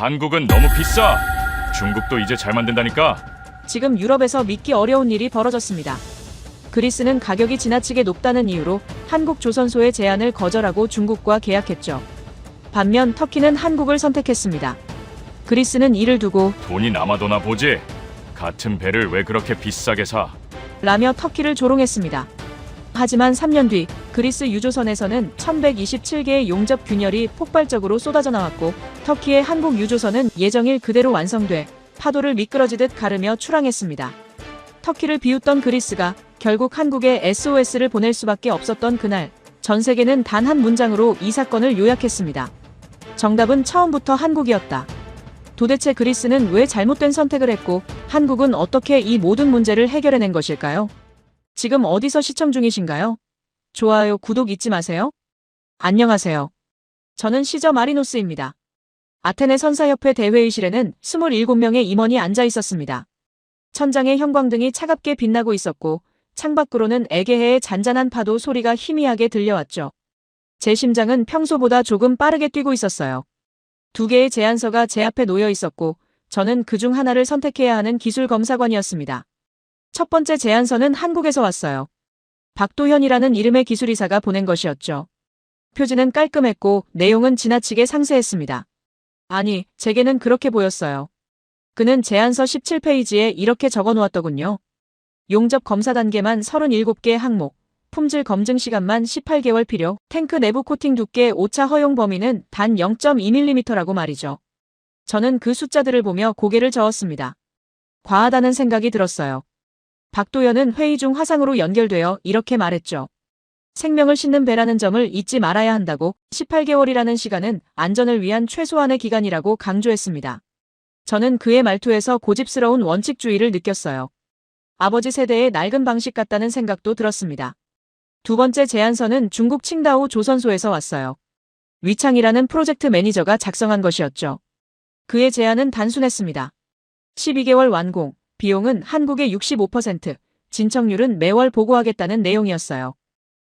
한국은 너무 비싸. 중국도 이제 잘 만든다니까. 지금 유럽에서 믿기 어려운 일이 벌어졌습니다. 그리스는 가격이 지나치게 높다는 이유로 한국 조선소의 제안을 거절하고 중국과 계약했죠. 반면 터키는 한국을 선택했습니다. 그리스는 이를 두고 돈이 남아도나 보지. 같은 배를 왜 그렇게 비싸게 사? 라며 터키를 조롱했습니다. 하지만 3년 뒤 그리스 유조선에서는 1127개의 용접 균열이 폭발적으로 쏟아져 나왔고 터키의 한국 유조선은 예정일 그대로 완성돼 파도를 미끄러지듯 가르며 출항했습니다. 터키를 비웃던 그리스가 결국 한국에 SOS를 보낼 수밖에 없었던 그날, 전 세계는 단 한 문장으로 이 사건을 요약했습니다. 정답은 처음부터 한국이었다. 도대체 그리스는 왜 잘못된 선택을 했고 한국은 어떻게 이 모든 문제를 해결해낸 것일까요? 지금 어디서 시청 중이신가요? 좋아요, 구독 잊지 마세요. 안녕하세요. 저는 시저 마리노스입니다. 아테네 선사협회 대회의실에는 27명의 임원이 앉아 있었습니다. 천장에 형광등이 차갑게 빛나고 있었고 창밖으로는 에게해의 잔잔한 파도 소리가 희미하게 들려왔죠. 제 심장은 평소보다 조금 빠르게 뛰고 있었어요. 2개의 제안서가 제 앞에 놓여 있었고 저는 그중 하나를 선택해야 하는 기술검사관이었습니다. 첫 번째 제안서는 한국에서 왔어요. 박도현이라는 이름의 기술이사가 보낸 것이었죠. 표지는 깔끔했고 내용은 지나치게 상세했습니다. 아니, 제게는 그렇게 보였어요. 그는 제안서 17페이지에 이렇게 적어놓았더군요. 용접 검사 단계만 37개 항목, 품질 검증 시간만 18개월 필요, 탱크 내부 코팅 두께 오차 허용 범위는 단 0.2mm라고 말이죠. 저는 그 숫자들을 보며 고개를 저었습니다. 과하다는 생각이 들었어요. 박도연은 회의 중 화상으로 연결되어 이렇게 말했죠. 생명을 싣는 배라는 점을 잊지 말아야 한다고 18개월이라는 시간은 안전을 위한 최소한의 기간이라고 강조했습니다. 저는 그의 말투에서 고집스러운 원칙주의를 느꼈어요. 아버지 세대의 낡은 방식 같다는 생각도 들었습니다. 두 번째 제안서는 중국 칭다오 조선소에서 왔어요. 위창이라는 프로젝트 매니저가 작성한 것이었죠. 그의 제안은 단순했습니다. 12개월 완공, 비용은 한국의 65%, 진척률은 매월 보고하겠다는 내용이었어요.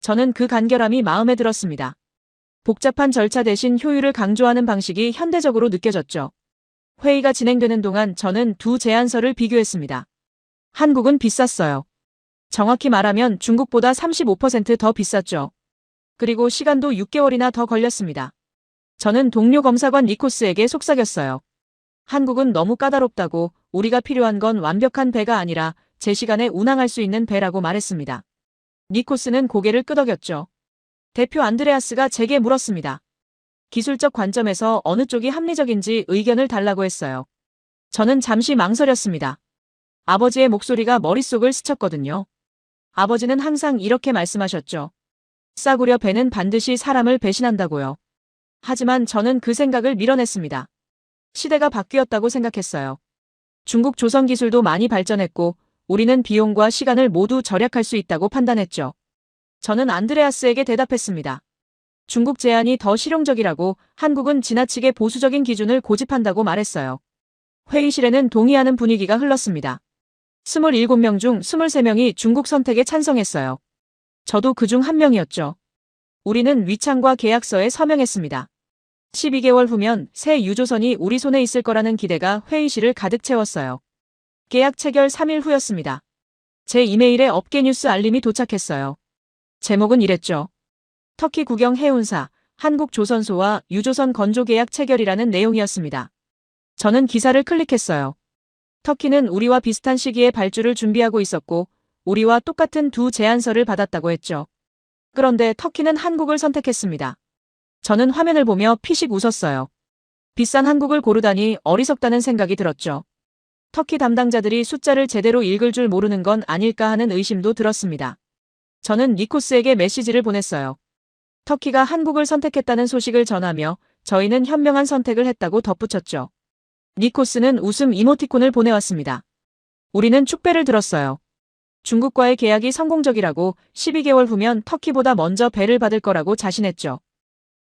저는 그 간결함이 마음에 들었습니다. 복잡한 절차 대신 효율을 강조하는 방식이 현대적으로 느껴졌죠. 회의가 진행되는 동안 저는 두 제안서를 비교했습니다. 한국은 비쌌어요. 정확히 말하면 중국보다 35% 더 비쌌죠. 그리고 시간도 6개월이나 더 걸렸습니다. 저는 동료 검사관 니코스에게 속삭였어요. 한국은 너무 까다롭다고 우리가 필요한 건 완벽한 배가 아니라 제 시간에 운항할 수 있는 배라고 말했습니다. 니코스는 고개를 끄덕였죠. 대표 안드레아스가 제게 물었습니다. 기술적 관점에서 어느 쪽이 합리적인지 의견을 달라고 했어요. 저는 잠시 망설였습니다. 아버지의 목소리가 머릿속을 스쳤거든요. 아버지는 항상 이렇게 말씀하셨죠. 싸구려 배는 반드시 사람을 배신한다고요. 하지만 저는 그 생각을 밀어냈습니다. 시대가 바뀌었다고 생각했어요. 중국 조선 기술도 많이 발전했고 우리는 비용과 시간을 모두 절약할 수 있다고 판단했죠. 저는 안드레아스에게 대답했습니다. 중국 제안이 더 실용적이라고 한국은 지나치게 보수적인 기준을 고집한다고 말했어요. 회의실에는 동의하는 분위기가 흘렀습니다. 27명 중 23명이 중국 선택에 찬성했어요. 저도 그중 한 명이었죠. 우리는 위창과 계약서에 서명했습니다. 12개월 후면 새 유조선이 우리 손에 있을 거라는 기대가 회의실을 가득 채웠어요. 계약 체결 3일 후였습니다. 제 이메일에 업계 뉴스 알림이 도착했어요. 제목은 이랬죠. 터키 국영 해운사, 한국 조선소와 유조선 건조 계약 체결이라는 내용이었습니다. 저는 기사를 클릭했어요. 터키는 우리와 비슷한 시기에 발주를 준비하고 있었고 우리와 똑같은 두 제안서를 받았다고 했죠. 그런데 터키는 한국을 선택했습니다. 저는 화면을 보며 피식 웃었어요. 비싼 한국을 고르다니 어리석다는 생각이 들었죠. 터키 담당자들이 숫자를 제대로 읽을 줄 모르는 건 아닐까 하는 의심도 들었습니다. 저는 니코스에게 메시지를 보냈어요. 터키가 한국을 선택했다는 소식을 전하며 저희는 현명한 선택을 했다고 덧붙였죠. 니코스는 웃음 이모티콘을 보내왔습니다. 우리는 축배를 들었어요. 중국과의 계약이 성공적이라고 12개월 후면 터키보다 먼저 배를 받을 거라고 자신했죠.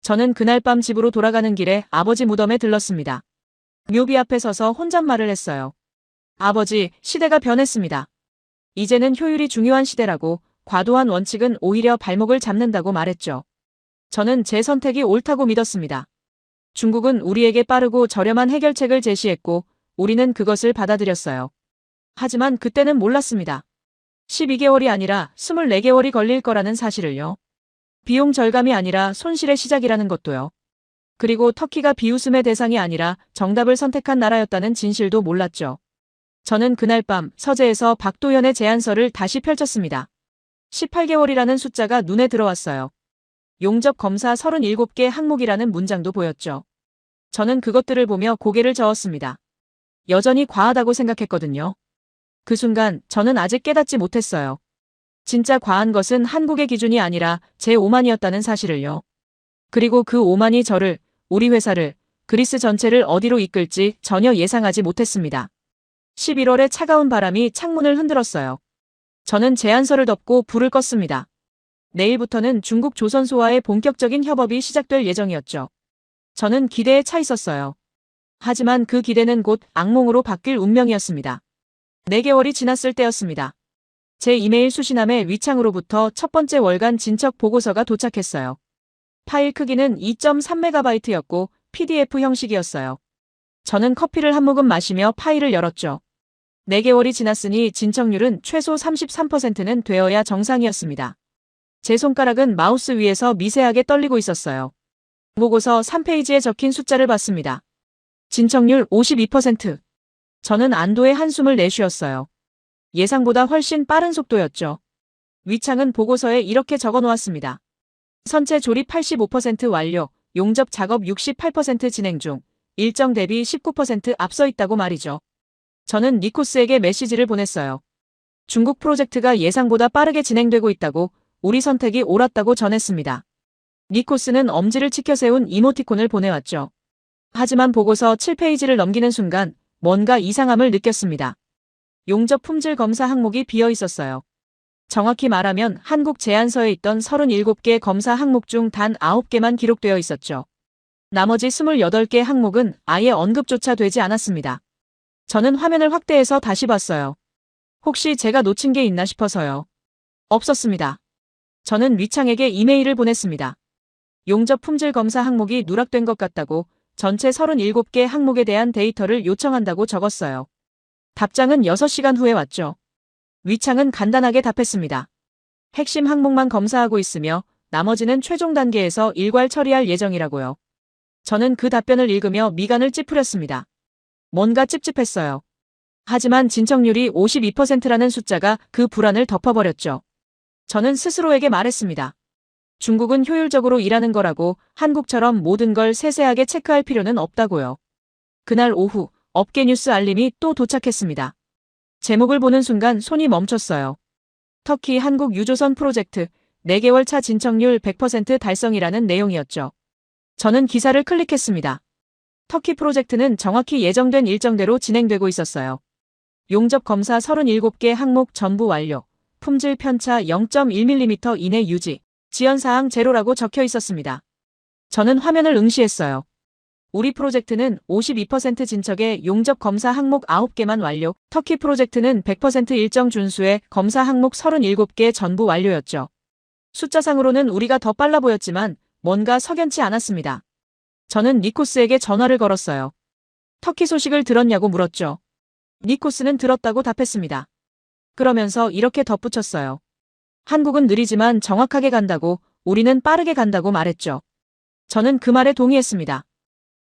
저는 그날 밤 집으로 돌아가는 길에 아버지 무덤에 들렀습니다. 묘비 앞에 서서 혼잣말을 했어요. 아버지, 시대가 변했습니다. 이제는 효율이 중요한 시대라고 과도한 원칙은 오히려 발목을 잡는다고 말했죠. 저는 제 선택이 옳다고 믿었습니다. 중국은 우리에게 빠르고 저렴한 해결책을 제시했고 우리는 그것을 받아들였어요. 하지만 그때는 몰랐습니다. 12개월이 아니라 24개월이 걸릴 거라는 사실을요. 비용 절감이 아니라 손실의 시작이라는 것도요. 그리고 터키가 비웃음의 대상이 아니라 정답을 선택한 나라였다는 진실도 몰랐죠. 저는 그날 밤 서재에서 박도현의 제안서를 다시 펼쳤습니다. 18개월이라는 숫자가 눈에 들어왔어요. 용접 검사 37개 항목이라는 문장도 보였죠. 저는 그것들을 보며 고개를 저었습니다. 여전히 과하다고 생각했거든요. 그 순간 저는 아직 깨닫지 못했어요. 진짜 과한 것은 한국의 기준이 아니라 제 오만이었다는 사실을요. 그리고 그 오만이 저를, 우리 회사를, 그리스 전체를 어디로 이끌지 전혀 예상하지 못했습니다. 11월의 차가운 바람이 창문을 흔들었어요. 저는 제안서를 덮고 불을 껐습니다. 내일부터는 중국 조선소와의 본격적인 협업이 시작될 예정이었죠. 저는 기대에 차 있었어요. 하지만 그 기대는 곧 악몽으로 바뀔 운명이었습니다. 4개월이 지났을 때였습니다. 제 이메일 수신함에 위창으로부터 첫 번째 월간 진척 보고서가 도착했어요. 파일 크기는 2.3MB였고 PDF 형식이었어요. 저는 커피를 한 모금 마시며 파일을 열었죠. 4개월이 지났으니 진척률은 최소 33%는 되어야 정상이었습니다. 제 손가락은 마우스 위에서 미세하게 떨리고 있었어요. 보고서 3페이지에 적힌 숫자를 봤습니다. 진척률 52%. 저는 안도의 한숨을 내쉬었어요. 예상보다 훨씬 빠른 속도였죠. 위창은 보고서에 이렇게 적어 놓았습니다. 선체 조립 85% 완료, 용접 작업 68% 진행 중, 일정 대비 19% 앞서 있다고 말이죠. 저는 니코스에게 메시지를 보냈어요. 중국 프로젝트가 예상보다 빠르게 진행되고 있다고, 우리 선택이 옳았다고 전했습니다. 니코스는 엄지를 치켜 세운 이모티콘을 보내왔죠. 하지만 보고서 7페이지를 넘기는 순간 뭔가 이상함을 느꼈습니다. 용접 품질 검사 항목이 비어 있었어요. 정확히 말하면 한국 제안서에 있던 37개 검사 항목 중 단 9개만 기록되어 있었죠. 나머지 28개 항목은 아예 언급조차 되지 않았습니다. 저는 화면을 확대해서 다시 봤어요. 혹시 제가 놓친 게 있나 싶어서요. 없었습니다. 저는 위창에게 이메일을 보냈습니다. 용접 품질 검사 항목이 누락된 것 같다고 전체 37개 항목에 대한 데이터를 요청한다고 적었어요. 답장은 6시간 후에 왔죠. 위창은 간단하게 답했습니다. 핵심 항목만 검사하고 있으며 나머지는 최종 단계에서 일괄 처리할 예정이라고요. 저는 그 답변을 읽으며 미간을 찌푸렸습니다. 뭔가 찝찝했어요. 하지만 진척률이 52%라는 숫자가 그 불안을 덮어버렸죠. 저는 스스로에게 말했습니다. 중국은 효율적으로 일하는 거라고 한국처럼 모든 걸 세세하게 체크할 필요는 없다고요. 그날 오후 업계 뉴스 알림이 또 도착했습니다. 제목을 보는 순간 손이 멈췄어요. 터키 한국 유조선 프로젝트 4개월 차 진척률 100% 달성이라는 내용이었죠. 저는 기사를 클릭했습니다. 터키 프로젝트는 정확히 예정된 일정대로 진행되고 있었어요. 용접 검사 37개 항목 전부 완료, 품질 편차 0.1mm 이내 유지, 지연사항 제로라고 적혀 있었습니다. 저는 화면을 응시했어요. 우리 프로젝트는 52% 진척에 용접 검사 항목 9개만 완료, 터키 프로젝트는 100% 일정 준수에 검사 항목 37개 전부 완료였죠. 숫자상으로는 우리가 더 빨라 보였지만 뭔가 석연치 않았습니다. 저는 니코스에게 전화를 걸었어요. 터키 소식을 들었냐고 물었죠. 니코스는 들었다고 답했습니다. 그러면서 이렇게 덧붙였어요. 한국은 느리지만 정확하게 간다고, 우리는 빠르게 간다고 말했죠. 저는 그 말에 동의했습니다.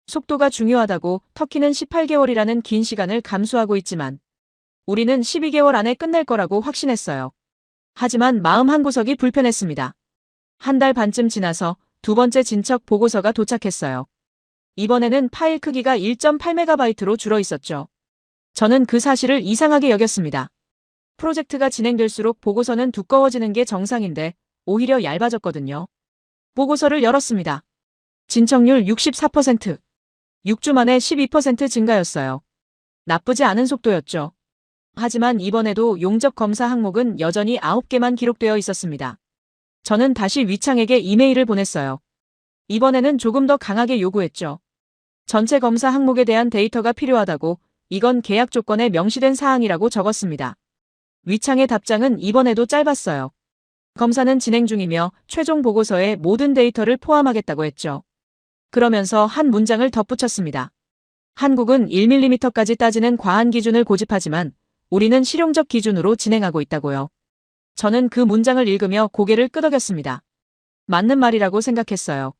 속도가 중요하다고 터키는 18개월이라는 긴 시간을 감수하고 있지만 우리는 12개월 안에 끝낼 거라고 확신했어요. 하지만 마음 한구석이 불편했습니다. 한 달 반쯤 지나서 두 번째 진척 보고서가 도착했어요. 이번에는 파일 크기가 1.8MB로 줄어 있었죠. 저는 그 사실을 이상하게 여겼습니다. 프로젝트가 진행될수록 보고서는 두꺼워지는 게 정상인데 오히려 얇아졌거든요. 보고서를 열었습니다. 진척률 64%. 6주 만에 12% 증가였어요. 나쁘지 않은 속도였죠. 하지만 이번에도 용접 검사 항목은 여전히 9개만 기록되어 있었습니다. 저는 다시 위창에게 이메일을 보냈어요. 이번에는 조금 더 강하게 요구했죠. 전체 검사 항목에 대한 데이터가 필요하다고, 이건 계약 조건에 명시된 사항이라고 적었습니다. 위창의 답장은 이번에도 짧았어요. 검사는 진행 중이며 최종 보고서에 모든 데이터를 포함하겠다고 했죠. 그러면서 한 문장을 덧붙였습니다. 한국은 1mm까지 따지는 과한 기준을 고집하지만 우리는 실용적 기준으로 진행하고 있다고요. 저는 그 문장을 읽으며 고개를 끄덕였습니다. 맞는 말이라고 생각했어요.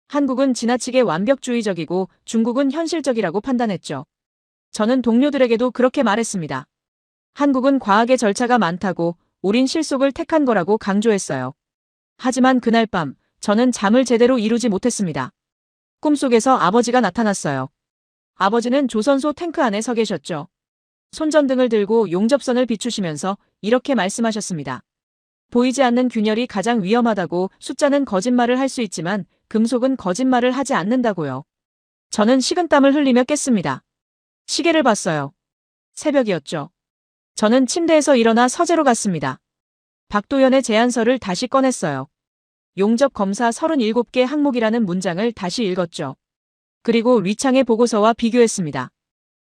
한국은 지나치게 완벽주의적이고 중국은 현실적이라고 판단했죠. 저는 동료들에게도 그렇게 말했습니다. 한국은 과학의 절차가 많다고 우린 실속을 택한 거라고 강조했어요. 하지만 그날 밤 저는 잠을 제대로 이루지 못했습니다. 꿈속에서 아버지가 나타났어요. 아버지는 조선소 탱크 안에 서 계셨죠. 손전등을 들고 용접선을 비추시면서 이렇게 말씀하셨습니다. 보이지 않는 균열이 가장 위험하다고. 숫자는 거짓말을 할 수 있지만 금속은 거짓말을 하지 않는다고요. 저는 식은땀을 흘리며 깼습니다. 시계를 봤어요. 새벽이었죠. 저는 침대에서 일어나 서재로 갔습니다. 박도연의 제안서를 다시 꺼냈어요. 용접 검사 37개 항목이라는 문장을 다시 읽었죠. 그리고 리창의 보고서와 비교했습니다.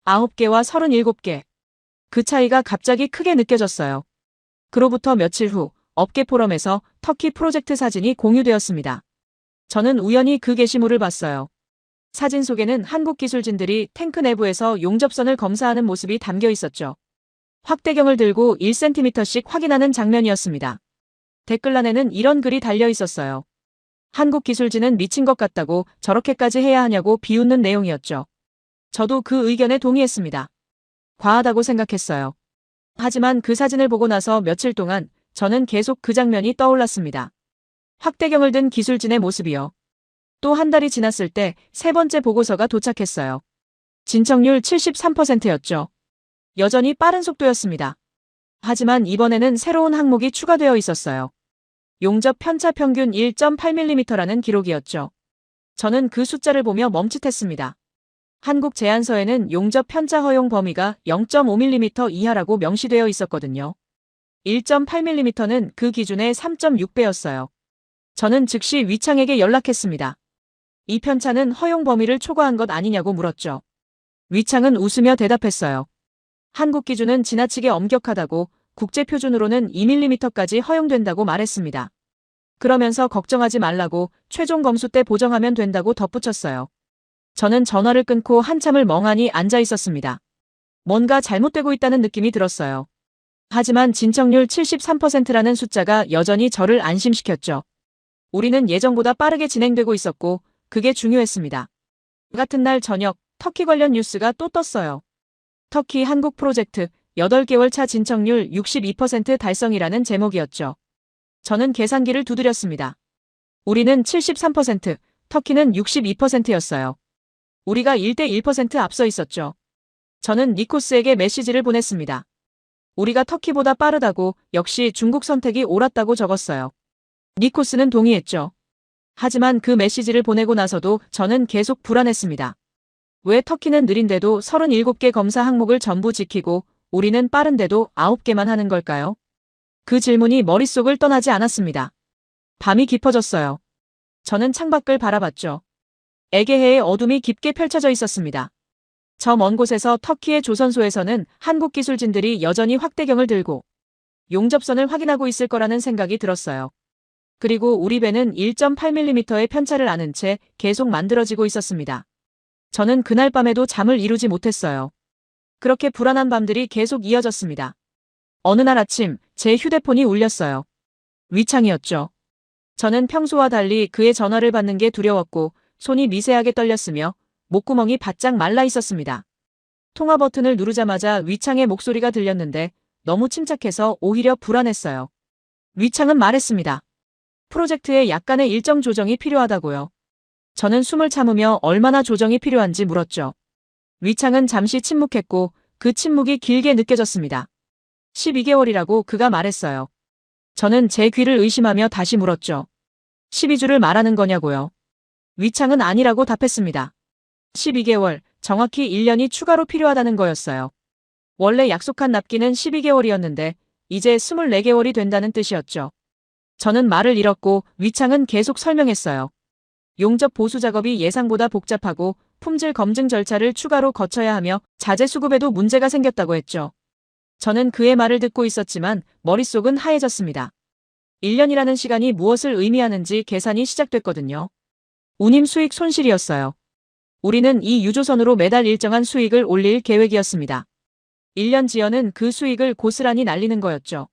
9개와 37개. 그 차이가 갑자기 크게 느껴졌어요. 그로부터 며칠 후 업계 포럼에서 터키 프로젝트 사진이 공유되었습니다. 저는 우연히 그 게시물을 봤어요. 사진 속에는 한국 기술진들이 탱크 내부에서 용접선을 검사하는 모습이 담겨 있었죠. 확대경을 들고 1cm씩 확인하는 장면이었습니다. 댓글란에는 이런 글이 달려 있었어요. 한국 기술진은 미친 것 같다고. 저렇게까지 해야 하냐고 비웃는 내용이었죠. 저도 그 의견에 동의했습니다. 과하다고 생각했어요. 하지만 그 사진을 보고 나서 며칠 동안 저는 계속 그 장면이 떠올랐습니다. 확대경을 든 기술진의 모습이요. 또 한 달이 지났을 때 세 번째 보고서가 도착했어요. 진척률 73%였죠. 여전히 빠른 속도였습니다. 하지만 이번에는 새로운 항목이 추가되어 있었어요. 용접 편차 평균 1.8mm라는 기록이었죠. 저는 그 숫자를 보며 멈칫했습니다. 한국 제안서에는 용접 편차 허용 범위가 0.5mm 이하라고 명시되어 있었거든요. 1.8mm는 그 기준의 3.6배였어요. 저는 즉시 위창에게 연락했습니다. 이 편차는 허용 범위를 초과한 것 아니냐고 물었죠. 위창은 웃으며 대답했어요. 한국 기준은 지나치게 엄격하다고. 국제 표준으로는 2mm까지 허용된다고 말했습니다. 그러면서 걱정하지 말라고. 최종 검수 때 보정하면 된다고 덧붙였어요. 저는 전화를 끊고 한참을 멍하니 앉아 있었습니다. 뭔가 잘못되고 있다는 느낌이 들었어요. 하지만 진척률 73%라는 숫자가 여전히 저를 안심시켰죠. 우리는 예정보다 빠르게 진행되고 있었고 그게 중요했습니다. 같은 날 저녁 터키 관련 뉴스가 또 떴어요. 터키 한국 프로젝트 8개월 차 진척률 62% 달성이라는 제목이었죠. 저는 계산기를 두드렸습니다. 우리는 73%, 터키는 62%였어요. 우리가 1대1% 앞서 있었죠. 저는 니코스에게 메시지를 보냈습니다. 우리가 터키보다 빠르다고. 역시 중국 선택이 옳았다고 적었어요. 니코스는 동의했죠. 하지만 그 메시지를 보내고 나서도 저는 계속 불안했습니다. 왜 터키는 느린데도 37개 검사 항목을 전부 지키고 우리는 빠른데도 9개만 하는 걸까요? 그 질문이 머릿속을 떠나지 않았습니다. 밤이 깊어졌어요. 저는 창밖을 바라봤죠. 에게해의 어둠이 깊게 펼쳐져 있었습니다. 저 먼 곳에서 터키의 조선소에서는 한국 기술진들이 여전히 확대경을 들고 용접선을 확인하고 있을 거라는 생각이 들었어요. 그리고 우리 배는 1.8mm의 편차를 아는 채 계속 만들어지고 있었습니다. 저는 그날 밤에도 잠을 이루지 못했어요. 그렇게 불안한 밤들이 계속 이어졌습니다. 어느 날 아침 제 휴대폰이 울렸어요. 위창이었죠. 저는 평소와 달리 그의 전화를 받는 게 두려웠고 손이 미세하게 떨렸으며 목구멍이 바짝 말라 있었습니다. 통화 버튼을 누르자마자 위창의 목소리가 들렸는데 너무 침착해서 오히려 불안했어요. 위창은 말했습니다. 프로젝트에 약간의 일정 조정이 필요하다고요. 저는 숨을 참으며 얼마나 조정이 필요한지 물었죠. 위창은 잠시 침묵했고 그 침묵이 길게 느껴졌습니다. 12개월이라고 그가 말했어요. 저는 제 귀를 의심하며 다시 물었죠. 12주를 말하는 거냐고요. 위창은 아니라고 답했습니다. 12개월, 정확히 1년이 추가로 필요하다는 거였어요. 원래 약속한 납기는 12개월이었는데 이제 24개월이 된다는 뜻이었죠. 저는 말을 잃었고 위창은 계속 설명했어요. 용접 보수 작업이 예상보다 복잡하고 품질 검증 절차를 추가로 거쳐야 하며 자재 수급에도 문제가 생겼다고 했죠. 저는 그의 말을 듣고 있었지만 머릿속은 하얘졌습니다. 1년이라는 시간이 무엇을 의미하는지 계산이 시작됐거든요. 운임 수익 손실이었어요. 우리는 이 유조선으로 매달 일정한 수익을 올릴 계획이었습니다. 1년 지연은 그 수익을 고스란히 날리는 거였죠.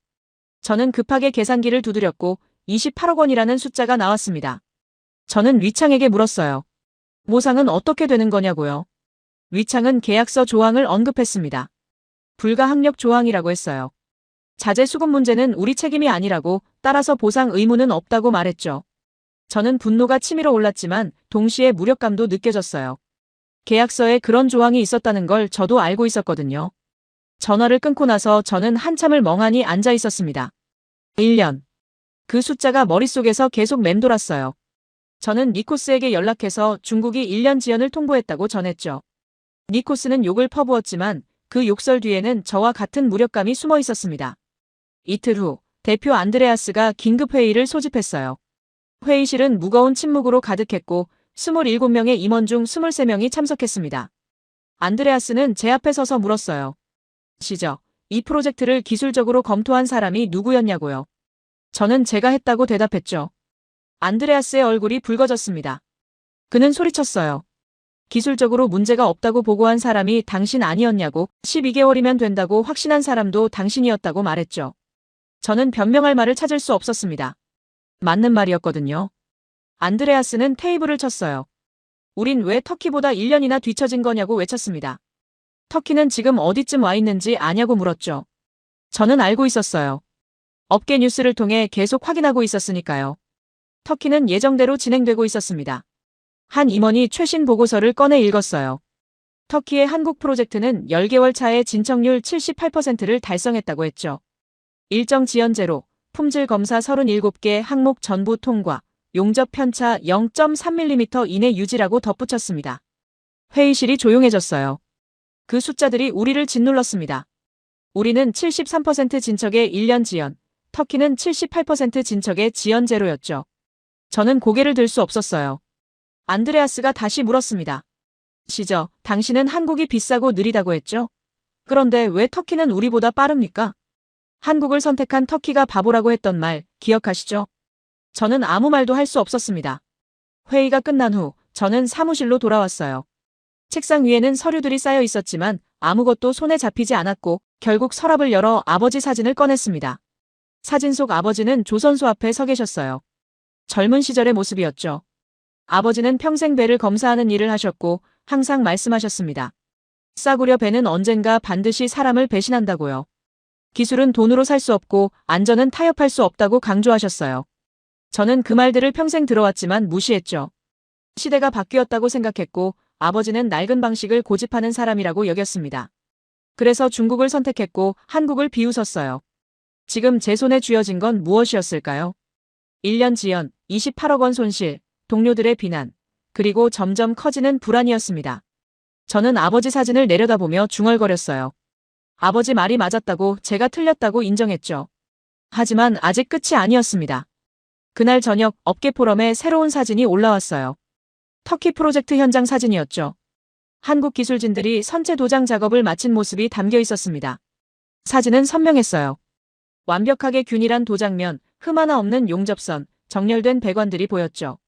저는 급하게 계산기를 두드렸고 28억 원이라는 숫자가 나왔습니다. 저는 위창에게 물었어요. 모상은 어떻게 되는 거냐고요. 위창은 계약서 조항을 언급했습니다. 불가항력 조항이라고 했어요. 자재 수급 문제는 우리 책임이 아니라고, 따라서 보상 의무는 없다고 말했죠. 저는 분노가 치밀어 올랐지만 동시에 무력감도 느껴졌어요. 계약서에 그런 조항이 있었다는 걸 저도 알고 있었거든요. 전화를 끊고 나서 저는 한참을 멍하니 앉아 있었습니다. 1년. 그 숫자가 머릿속에서 계속 맴돌았어요. 저는 니코스에게 연락해서 중국이 1년 지연을 통보했다고 전했죠. 니코스는 욕을 퍼부었지만 그 욕설 뒤에는 저와 같은 무력감이 숨어 있었습니다. 이틀 후 대표 안드레아스가 긴급회의를 소집했어요. 회의실은 무거운 침묵으로 가득했고 27명의 임원 중 23명이 참석했습니다. 안드레아스는 제 앞에 서서 물었어요. 시저, 이 프로젝트를 기술적으로 검토한 사람이 누구였냐고요. 저는 제가 했다고 대답했죠. 안드레아스의 얼굴이 붉어졌습니다. 그는 소리쳤어요. 기술적으로 문제가 없다고 보고한 사람이 당신 아니었냐고, 12개월이면 된다고 확신한 사람도 당신이었다고 말했죠. 저는 변명할 말을 찾을 수 없었습니다. 맞는 말이었거든요. 안드레아스는 테이블을 쳤어요. 우린 왜 터키보다 1년이나 뒤처진 거냐고 외쳤습니다. 터키는 지금 어디쯤 와 있는지 아냐고 물었죠. 저는 알고 있었어요. 업계 뉴스를 통해 계속 확인하고 있었으니까요. 터키는 예정대로 진행되고 있었습니다. 한 임원이 최신 보고서를 꺼내 읽었어요. 터키의 한국 프로젝트는 10개월 차에 진척률 78%를 달성했다고 했죠. 일정 지연 제로, 품질 검사 37개 항목 전부 통과, 용접 편차 0.3mm 이내 유지라고 덧붙였습니다. 회의실이 조용해졌어요. 그 숫자들이 우리를 짓눌렀습니다. 우리는 73% 진척의 1년 지연, 터키는 78% 진척의 지연 제로였죠. 저는 고개를 들 수 없었어요. 안드레아스가 다시 물었습니다. 시저, 당신은 한국이 비싸고 느리다고 했죠? 그런데 왜 터키는 우리보다 빠릅니까? 한국을 선택한 터키가 바보라고 했던 말 기억하시죠? 저는 아무 말도 할 수 없었습니다. 회의가 끝난 후 저는 사무실로 돌아왔어요. 책상 위에는 서류들이 쌓여 있었지만 아무것도 손에 잡히지 않았고 결국 서랍을 열어 아버지 사진을 꺼냈습니다. 사진 속 아버지는 조선소 앞에 서 계셨어요. 젊은 시절의 모습이었죠. 아버지는 평생 배를 검사하는 일을 하셨고 항상 말씀하셨습니다. 싸구려 배는 언젠가 반드시 사람을 배신한다고요. 기술은 돈으로 살 수 없고 안전은 타협할 수 없다고 강조하셨어요. 저는 그 말들을 평생 들어왔지만 무시했죠. 시대가 바뀌었다고 생각했고 아버지는 낡은 방식을 고집하는 사람이라고 여겼습니다. 그래서 중국을 선택했고 한국을 비웃었어요. 지금 제 손에 쥐어진 건 무엇이었을까요? 1년 지연, 28억 원 손실, 동료들의 비난, 그리고 점점 커지는 불안이었습니다. 저는 아버지 사진을 내려다보며 중얼거렸어요. 아버지 말이 맞았다고 제가 틀렸다고 인정했죠. 하지만 아직 끝이 아니었습니다. 그날 저녁 업계 포럼에 새로운 사진이 올라왔어요. 터키 프로젝트 현장 사진이었죠. 한국 기술진들이 선체 도장 작업을 마친 모습이 담겨 있었습니다. 사진은 선명했어요. 완벽하게 균일한 도장면, 흠 하나 없는 용접선, 정렬된 배관들이 보였죠.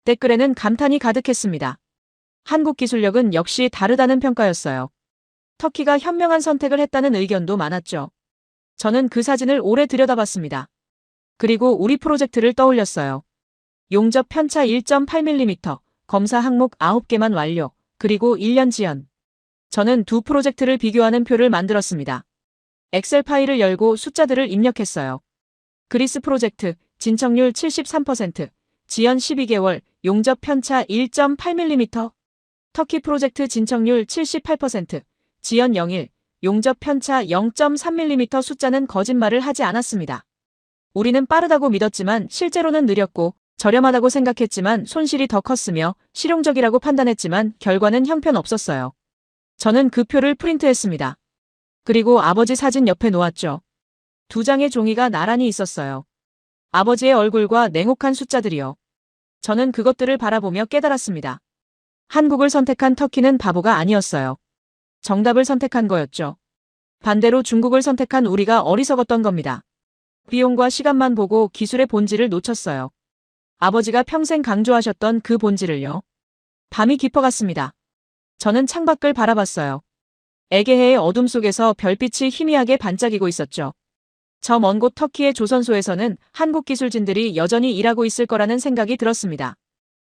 댓글에는 감탄이 가득했습니다. 한국 기술력은 역시 다르다는 평가였어요. 터키가 현명한 선택을 했다는 의견도 많았죠. 저는 그 사진을 오래 들여다봤습니다. 그리고 우리 프로젝트를 떠올렸어요. 용접 편차 1.8mm, 검사 항목 9개만 완료, 그리고 1년 지연. 저는 두 프로젝트를 비교하는 표를 만들었습니다. 엑셀 파일을 열고 숫자들을 입력했어요. 그리스 프로젝트, 진척률 73%, 지연 12개월, 용접 편차 1.8mm. 터키 프로젝트 진척률 78%, 지연 0일, 용접 편차 0.3mm. 숫자는 거짓말을 하지 않았습니다. 우리는 빠르다고 믿었지만 실제로는 느렸고 저렴하다고 생각했지만 손실이 더 컸으며 실용적이라고 판단했지만 결과는 형편없었어요. 저는 그 표를 프린트했습니다. 그리고 아버지 사진 옆에 놓았죠. 두 장의 종이가 나란히 있었어요. 아버지의 얼굴과 냉혹한 숫자들이요. 저는 그것들을 바라보며 깨달았습니다. 한국을 선택한 터키는 바보가 아니었어요. 정답을 선택한 거였죠. 반대로 중국을 선택한 우리가 어리석었던 겁니다. 비용과 시간만 보고 기술의 본질을 놓쳤어요. 아버지가 평생 강조하셨던 그 본질을요. 밤이 깊어갔습니다. 저는 창밖을 바라봤어요. 에게해의 어둠 속에서 별빛이 희미하게 반짝이고 있었죠. 저 먼 곳 터키의 조선소에서는 한국 기술진들이 여전히 일하고 있을 거라는 생각이 들었습니다.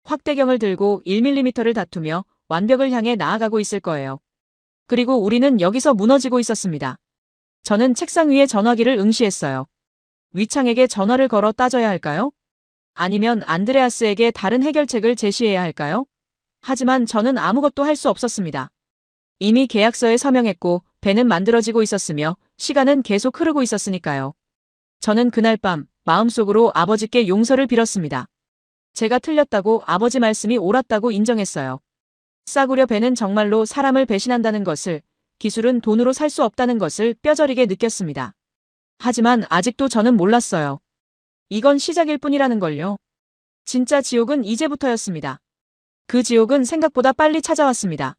확대경을 들고 1mm를 다투며 완벽을 향해 나아가고 있을 거예요. 그리고 우리는 여기서 무너지고 있었습니다. 저는 책상 위에 전화기를 응시했어요. 위창에게 전화를 걸어 따져야 할까요? 아니면 안드레아스에게 다른 해결책을 제시해야 할까요? 하지만 저는 아무것도 할 수 없었습니다. 이미 계약서에 서명했고 배는 만들어지고 있었으며 시간은 계속 흐르고 있었으니까요. 저는 그날 밤 마음속으로 아버지께 용서를 빌었습니다. 제가 틀렸다고 아버지 말씀이 옳았다고 인정했어요. 싸구려 배는 정말로 사람을 배신한다는 것을, 기술은 돈으로 살 수 없다는 것을 뼈저리게 느꼈습니다. 하지만 아직도 저는 몰랐어요. 이건 시작일 뿐이라는 걸요. 진짜 지옥은 이제부터였습니다. 그 지옥은 생각보다 빨리 찾아왔습니다.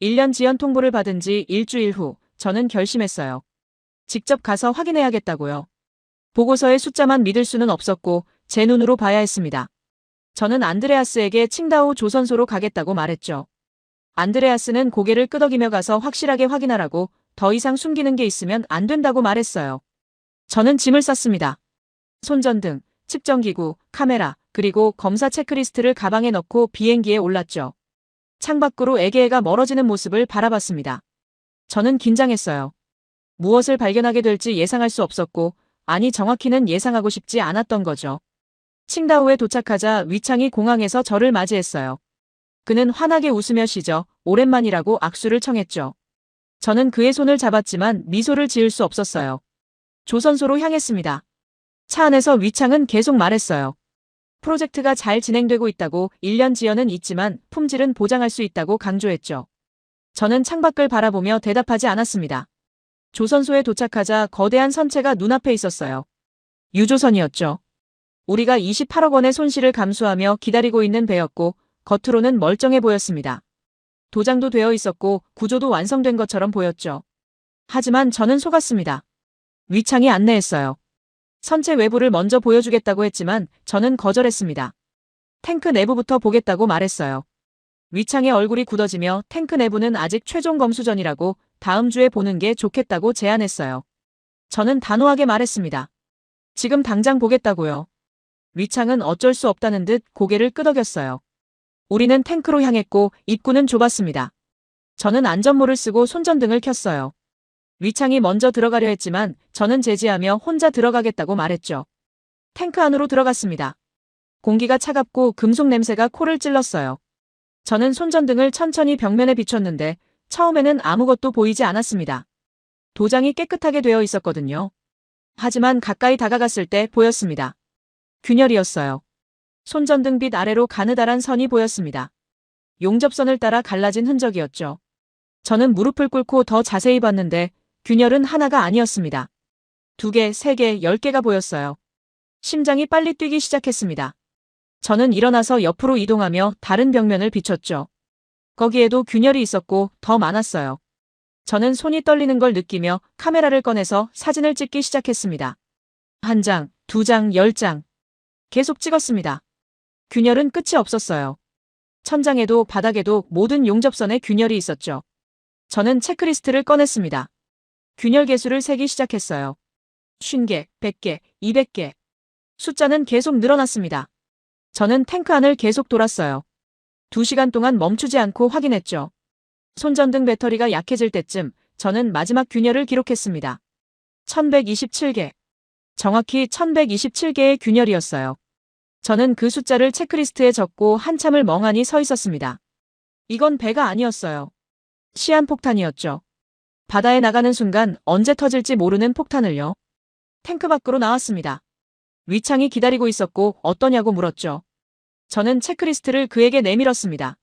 1년 지연 통보를 받은 지 일주일 후 저는 결심했어요. 직접 가서 확인해야겠다고요. 보고서의 숫자만 믿을 수는 없었고 제 눈으로 봐야 했습니다. 저는 안드레아스에게 칭다오 조선소로 가겠다고 말했죠. 안드레아스는 고개를 끄덕이며 가서 확실하게 확인하라고, 더 이상 숨기는 게 있으면 안 된다고 말했어요. 저는 짐을 쌌습니다. 손전등, 측정기구, 카메라, 그리고 검사 체크리스트를 가방에 넣고 비행기에 올랐죠. 창밖으로 에게해가 멀어지는 모습을 바라봤습니다. 저는 긴장했어요. 무엇을 발견하게 될지 예상할 수 없었고, 아니 정확히는 예상하고 싶지 않았던 거죠. 칭다오에 도착하자 위창이 공항에서 저를 맞이했어요. 그는 환하게 웃으며 시저 오랜만이라고 악수를 청했죠. 저는 그의 손을 잡았지만 미소를 지을 수 없었어요. 조선소로 향했습니다. 차 안에서 위창은 계속 말했어요. 프로젝트가 잘 진행되고 있다고, 1년 지연은 있지만 품질은 보장할 수 있다고 강조했죠. 저는 창밖을 바라보며 대답하지 않았습니다. 조선소에 도착하자 거대한 선체가 눈앞에 있었어요. 유조선이었죠. 우리가 28억 원의 손실을 감수하며 기다리고 있는 배였고 겉으로는 멀쩡해 보였습니다. 도장도 되어 있었고 구조도 완성된 것처럼 보였죠. 하지만 저는 속았습니다. 위창이 안내했어요. 선체 외부를 먼저 보여주겠다고 했지만 저는 거절했습니다. 탱크 내부부터 보겠다고 말했어요. 위창의 얼굴이 굳어지며 탱크 내부는 아직 최종 검수 전이라고, 다음 주에 보는 게 좋겠다고 제안했어요. 저는 단호하게 말했습니다. 지금 당장 보겠다고요. 위창은 어쩔 수 없다는 듯 고개를 끄덕였어요. 우리는 탱크로 향했고 입구는 좁았습니다. 저는 안전모를 쓰고 손전등을 켰어요. 위창이 먼저 들어가려 했지만 저는 제지하며 혼자 들어가겠다고 말했죠. 탱크 안으로 들어갔습니다. 공기가 차갑고 금속 냄새가 코를 찔렀어요. 저는 손전등을 천천히 벽면에 비췄는데 처음에는 아무것도 보이지 않았습니다. 도장이 깨끗하게 되어 있었거든요. 하지만 가까이 다가갔을 때 보였습니다. 균열이었어요. 손전등 빛 아래로 가느다란 선이 보였습니다. 용접선을 따라 갈라진 흔적이었죠. 저는 무릎을 꿇고 더 자세히 봤는데 균열은 하나가 아니었습니다. 2개, 3개, 10개가 보였어요. 심장이 빨리 뛰기 시작했습니다. 저는 일어나서 옆으로 이동하며 다른 벽면을 비췄죠. 거기에도 균열이 있었고 더 많았어요. 저는 손이 떨리는 걸 느끼며 카메라를 꺼내서 사진을 찍기 시작했습니다. 1장, 2장, 10장. 계속 찍었습니다. 균열은 끝이 없었어요. 천장에도 바닥에도 모든 용접선에 균열이 있었죠. 저는 체크리스트를 꺼냈습니다. 균열 개수를 세기 시작했어요. 50개, 100개, 200개. 숫자는 계속 늘어났습니다. 저는 탱크 안을 계속 돌았어요. 2시간 동안 멈추지 않고 확인했죠. 손전등 배터리가 약해질 때쯤 저는 마지막 균열을 기록했습니다. 1127개. 정확히 1127개의 균열이었어요. 저는 그 숫자를 체크리스트에 적고 한참을 멍하니 서 있었습니다. 이건 배가 아니었어요. 시한폭탄이었죠. 바다에 나가는 순간 언제 터질지 모르는 폭탄을요. 탱크 밖으로 나왔습니다. 위창이 기다리고 있었고 어떠냐고 물었죠. 저는 체크리스트를 그에게 내밀었습니다.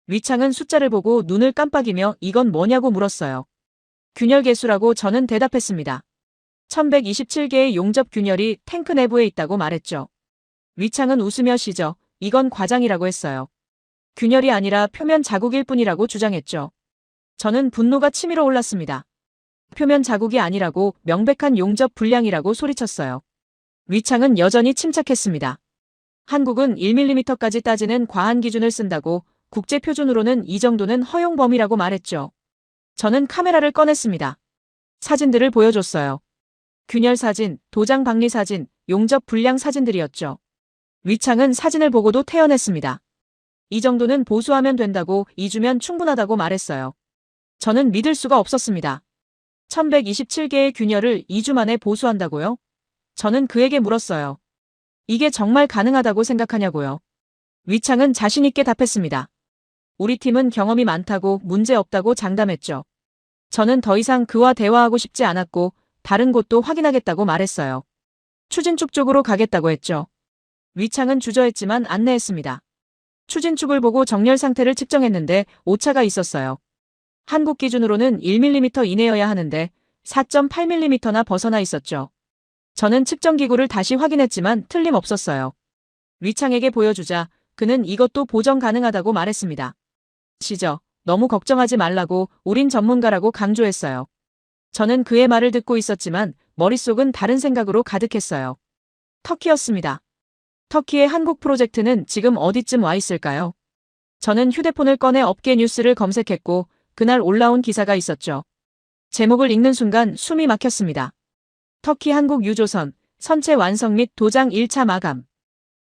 위창은 숫자를 보고 눈을 깜빡이며 이건 뭐냐고 물었어요. 균열 개수라고 저는 대답했습니다. 1127개의 용접 균열이 탱크 내부에 있다고 말했죠. 위창은 웃으며 시저 이건 과장이라고 했어요. 균열이 아니라 표면 자국일 뿐이라고 주장했죠. 저는 분노가 치밀어 올랐습니다. 표면 자국이 아니라고, 명백한 용접 불량이라고 소리쳤어요. 위창은 여전히 침착했습니다. 한국은 1mm까지 따지는 과한 기준을 쓴다고 국제 표준으로는 이 정도는 허용 범위라고 말했죠. 저는 카메라를 꺼냈습니다. 사진들을 보여줬어요. 균열 사진, 도장 박리 사진, 용접 불량 사진들이었죠. 위창은 사진을 보고도 태연했습니다. 이 정도는 보수하면 된다고 2주면 충분하다고 말했어요. 저는 믿을 수가 없었습니다. 1127개의 균열을 2주 만에 보수한다고요? 저는 그에게 물었어요. 이게 정말 가능하다고 생각하냐고요. 위창은 자신있게 답했습니다. 우리 팀은 경험이 많다고 문제 없다고 장담했죠. 저는 더 이상 그와 대화하고 싶지 않았고 다른 곳도 확인하겠다고 말했어요. 추진축 쪽으로 가겠다고 했죠. 위창은 주저했지만 안내했습니다. 추진축을 보고 정렬 상태를 측정했는데 오차가 있었어요. 한국 기준으로는 1mm 이내여야 하는데 4.8mm나 벗어나 있었죠. 저는 측정기구를 다시 확인했지만 틀림없었어요. 위창에게 보여주자 그는 이것도 보정 가능하다고 말했습니다. 시저, 너무 걱정하지 말라고 우린 전문가라고 강조했어요. 저는 그의 말을 듣고 있었지만 머릿속은 다른 생각으로 가득했어요. 터키였습니다. 터키의 한국 프로젝트는 지금 어디쯤 와 있을까요? 저는 휴대폰을 꺼내 업계 뉴스를 검색했고 그날 올라온 기사가 있었죠. 제목을 읽는 순간 숨이 막혔습니다. 터키 한국 유조선, 선체 완성 및 도장 1차 마감.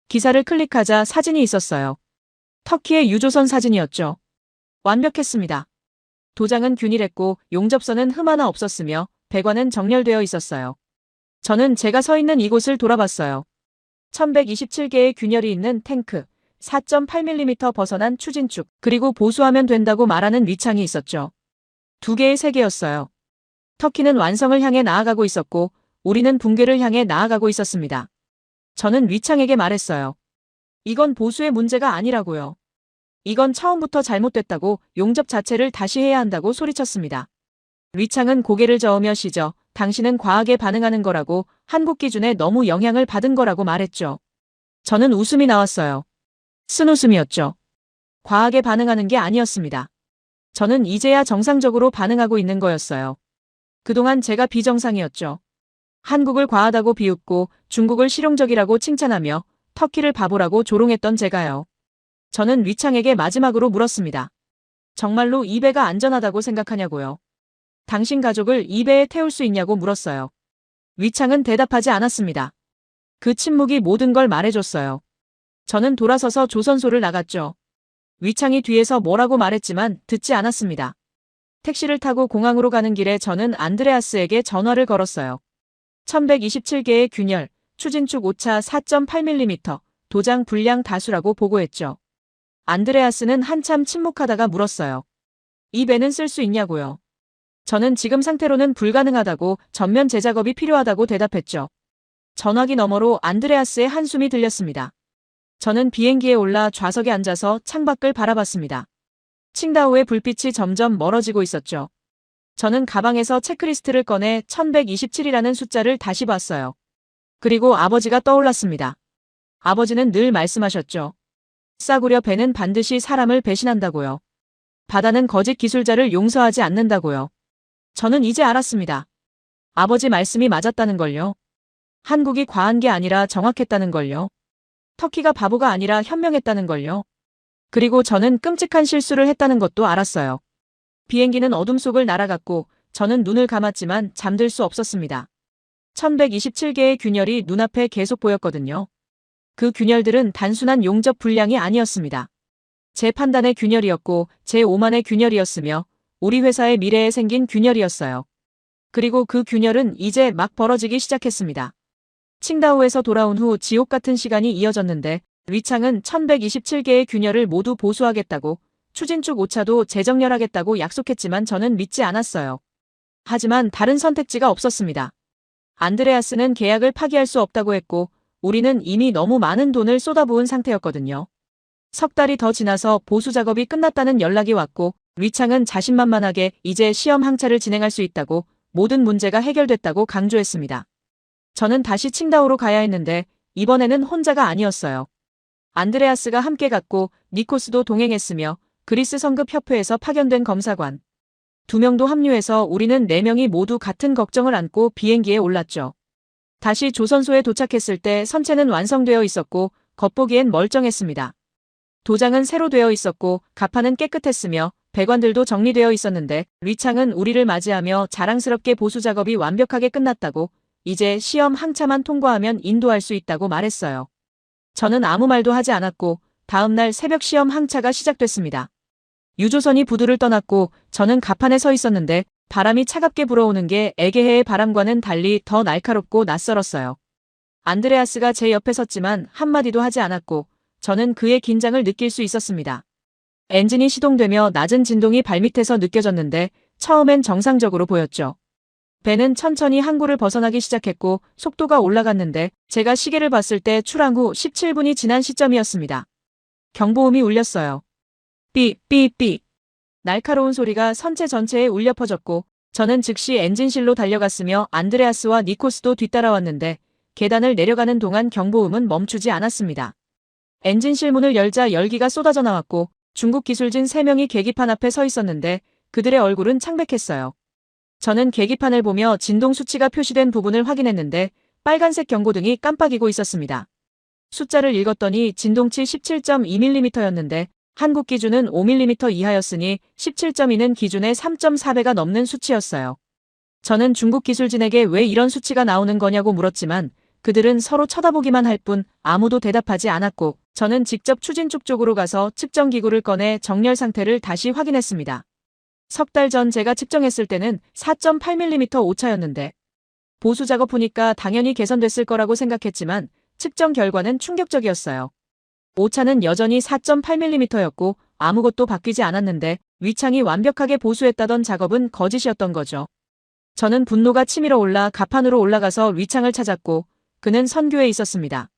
기사를 클릭하자 사진이 있었어요. 터키의 유조선 사진이었죠. 완벽했습니다. 도장은 균일했고 용접선은 흠 하나 없었으며 배관은 정렬되어 있었어요. 저는 제가 서 있는 이곳을 돌아봤어요. 1127개의 균열이 있는 탱크, 4.8mm 벗어난 추진축, 그리고 보수하면 된다고 말하는 위창이 있었죠. 2개의 세계였어요. 터키는 완성을 향해 나아가고 있었고 우리는 붕괴를 향해 나아가고 있었습니다. 저는 위창에게 말했어요. 이건 보수의 문제가 아니라고요. 이건 처음부터 잘못됐다고 용접 자체를 다시 해야 한다고 소리쳤습니다. 위창은 고개를 저으며 시저, 당신은 과하게 반응하는 거라고 한국 기준에 너무 영향을 받은 거라고 말했죠. 저는 웃음이 나왔어요. 쓴웃음이었죠. 과하게 반응하는 게 아니었습니다. 저는 이제야 정상적으로 반응하고 있는 거였어요. 그동안 제가 비정상이었죠. 한국을 과하다고 비웃고 중국을 실용적이라고 칭찬하며 터키를 바보라고 조롱했던 제가요. 저는 위창에게 마지막으로 물었습니다. 정말로 이 배가 안전하다고 생각하냐고요. 당신 가족을 이 배에 태울 수 있냐고 물었어요. 위창은 대답하지 않았습니다. 그 침묵이 모든 걸 말해줬어요. 저는 돌아서서 조선소를 나갔죠. 위창이 뒤에서 뭐라고 말했지만 듣지 않았습니다. 택시를 타고 공항으로 가는 길에 저는 안드레아스에게 전화를 걸었어요. 1127개의 균열, 추진축 오차 4.8mm, 도장 불량 다수라고 보고했죠. 안드레아스는 한참 침묵하다가 물었어요. 이 배는 쓸 수 있냐고요. 저는 지금 상태로는 불가능하다고 전면 재작업이 필요하다고 대답했죠. 전화기 너머로 안드레아스의 한숨이 들렸습니다. 저는 비행기에 올라 좌석에 앉아서 창밖을 바라봤습니다. 칭다오의 불빛이 점점 멀어지고 있었죠. 저는 가방에서 체크리스트를 꺼내 1127이라는 숫자를 다시 봤어요. 그리고 아버지가 떠올랐습니다. 아버지는 늘 말씀하셨죠. 싸구려 배는 반드시 사람을 배신한다고요. 바다는 거짓 기술자를 용서하지 않는다고요. 저는 이제 알았습니다. 아버지 말씀이 맞았다는 걸요. 한국이 과한 게 아니라 정확했다는 걸요. 터키가 바보가 아니라 현명했다는 걸요. 그리고 저는 끔찍한 실수를 했다는 것도 알았어요. 비행기는 어둠 속을 날아갔고 저는 눈을 감았지만 잠들 수 없었습니다. 1127개의 균열이 눈앞에 계속 보였거든요. 그 균열들은 단순한 용접 불량이 아니었습니다. 제 판단의 균열이었고 제 오만의 균열이었으며 우리 회사의 미래에 생긴 균열이었어요. 그리고 그 균열은 이제 막 벌어지기 시작했습니다. 칭다오에서 돌아온 후 지옥 같은 시간이 이어졌는데 위창은 1127개의 균열을 모두 보수하겠다고 추진축 오차도 재정렬하겠다고 약속했지만 저는 믿지 않았어요. 하지만 다른 선택지가 없었습니다. 안드레아스는 계약을 파기할 수 없다고 했고 우리는 이미 너무 많은 돈을 쏟아부은 상태였거든요. 석 달이 더 지나서 보수 작업이 끝났다는 연락이 왔고 위창은 자신만만하게 이제 시험 항차를 진행할 수 있다고 모든 문제가 해결됐다고 강조했습니다. 저는 다시 칭다오로 가야 했는데 이번에는 혼자가 아니었어요. 안드레아스가 함께 갔고 니코스도 동행했으며 그리스 성급협회에서 파견된 검사관 2명도 합류해서 우리는 4명이 모두 같은 걱정을 안고 비행기에 올랐죠. 다시 조선소에 도착했을 때 선체는 완성되어 있었고 겉보기엔 멀쩡했습니다. 도장은 새로 되어 있었고 가판은 깨끗했으며 배관들도 정리되어 있었는데 류창은 우리를 맞이하며 자랑스럽게 보수 작업이 완벽하게 끝났다고 이제 시험 항차만 통과하면 인도할 수 있다고 말했어요. 저는 아무 말도 하지 않았고 다음날 새벽 시험 항차가 시작됐습니다. 유조선이 부두를 떠났고 저는 가판에 서 있었는데 바람이 차갑게 불어오는 게 에게해의 바람과는 달리 더 날카롭고 낯설었어요. 안드레아스가 제 옆에 섰지만 한마디도 하지 않았고 저는 그의 긴장을 느낄 수 있었습니다. 엔진이 시동되며 낮은 진동이 발밑에서 느껴졌는데 처음엔 정상적으로 보였죠. 배는 천천히 항구를 벗어나기 시작했고 속도가 올라갔는데 제가 시계를 봤을 때 출항 후 17분이 지난 시점이었습니다. 경보음이 울렸어요. 삐삐삐. 날카로운 소리가 선체 전체에 울려 퍼졌고 저는 즉시 엔진실로 달려갔으며 안드레아스와 니코스도 뒤따라왔는데 계단을 내려가는 동안 경보음은 멈추지 않았습니다. 엔진실 문을 열자 열기가 쏟아져 나왔고 중국 기술진 3명이 계기판 앞에 서 있었는데 그들의 얼굴은 창백했어요. 저는 계기판을 보며 진동 수치가 표시된 부분을 확인했는데 빨간색 경고등이 깜빡이고 있었습니다. 숫자를 읽었더니 진동치 17.2mm였는데 한국 기준은 5mm 이하였으니 17.2는 기준의 3.4배가 넘는 수치였어요. 저는 중국 기술진에게 왜 이런 수치가 나오는 거냐고 물었지만 그들은 서로 쳐다보기만 할 뿐 아무도 대답하지 않았고 저는 직접 추진축 쪽으로 가서 측정기구를 꺼내 정렬 상태를 다시 확인했습니다. 석 달 전 제가 측정했을 때는 4.8mm 오차였는데 보수 작업 후니까 당연히 개선됐을 거라고 생각했지만 측정 결과는 충격적이었어요. 오차는 여전히 4.8mm였고 아무것도 바뀌지 않았는데 위창이 완벽하게 보수했다던 작업은 거짓이었던 거죠. 저는 분노가 치밀어 올라 가판으로 올라가서 위창을 찾았고 그는 선교에 있었습니다.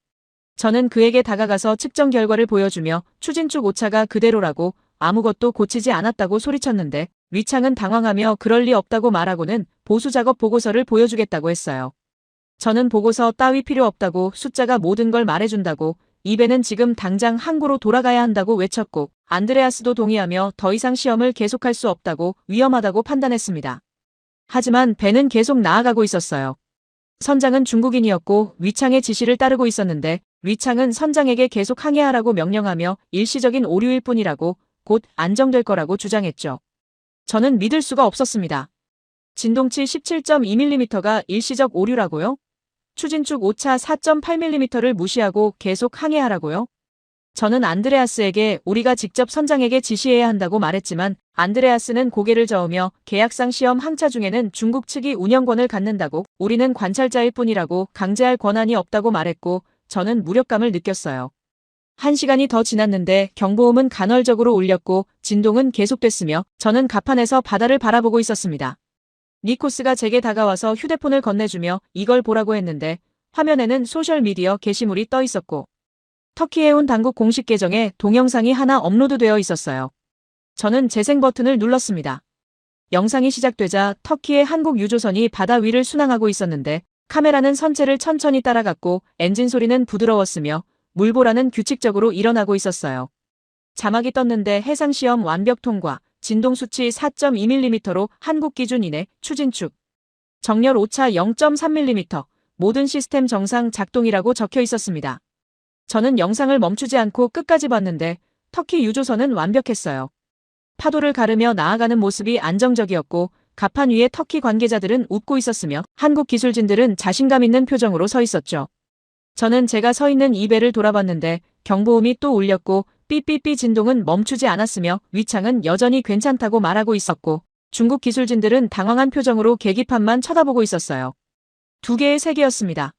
저는 그에게 다가가서 측정 결과를 보여주며 추진축 오차가 그대로라고 아무것도 고치지 않았다고 소리쳤는데 위창은 당황하며 그럴 리 없다고 말하고는 보수 작업 보고서를 보여주겠다고 했어요. 저는 보고서 따위 필요 없다고 숫자가 모든 걸 말해준다고 이 배는 지금 당장 항구로 돌아가야 한다고 외쳤고 안드레아스도 동의하며 더 이상 시험을 계속할 수 없다고 위험하다고 판단했습니다. 하지만 배는 계속 나아가고 있었어요. 선장은 중국인이었고 위창의 지시를 따르고 있었는데 위창은 선장에게 계속 항해하라고 명령하며 일시적인 오류일 뿐이라고 곧 안정될 거라고 주장했죠. 저는 믿을 수가 없었습니다. 진동치 17.2mm가 일시적 오류라고요? 추진축 오차 4.8mm를 무시하고 계속 항해하라고요? 저는 안드레아스에게 우리가 직접 선장에게 지시해야 한다고 말했지만 안드레아스는 고개를 저으며 계약상 시험 항차 중에는 중국 측이 운영권을 갖는다고 우리는 관찰자일 뿐이라고 강제할 권한이 없다고 말했고 저는 무력감을 느꼈어요. 1시간이 더 지났는데 경보음은 간헐적으로 울렸고 진동은 계속됐으며 저는 가판에서 바다를 바라보고 있었습니다. 니코스가 제게 다가와서 휴대폰을 건네주며 이걸 보라고 했는데 화면에는 소셜미디어 게시물이 떠 있었고 터키 해운 당국 공식 계정에 동영상이 하나 업로드되어 있었어요. 저는 재생 버튼을 눌렀습니다. 영상이 시작되자 터키의 한국 유조선이 바다 위를 순항하고 있었는데 카메라는 선체를 천천히 따라갔고 엔진 소리는 부드러웠으며 물보라는 규칙적으로 일어나고 있었어요. 자막이 떴는데 해상시험 완벽 통과, 진동수치 4.2mm로 한국 기준 이내, 추진축. 정렬 오차 0.3mm, 모든 시스템 정상 작동이라고 적혀 있었습니다. 저는 영상을 멈추지 않고 끝까지 봤는데 터키 유조선은 완벽했어요. 파도를 가르며 나아가는 모습이 안정적이었고 가판 위에 터키 관계자들은 웃고 있었으며 한국 기술진들은 자신감 있는 표정으로 서 있었죠. 저는 제가 서 있는 이 배를 돌아봤는데 경보음이 또 울렸고 삐삐삐 진동은 멈추지 않았으며 위창은 여전히 괜찮다고 말하고 있었고 중국 기술진들은 당황한 표정으로 계기판만 쳐다보고 있었어요. 2개의 세계였습니다.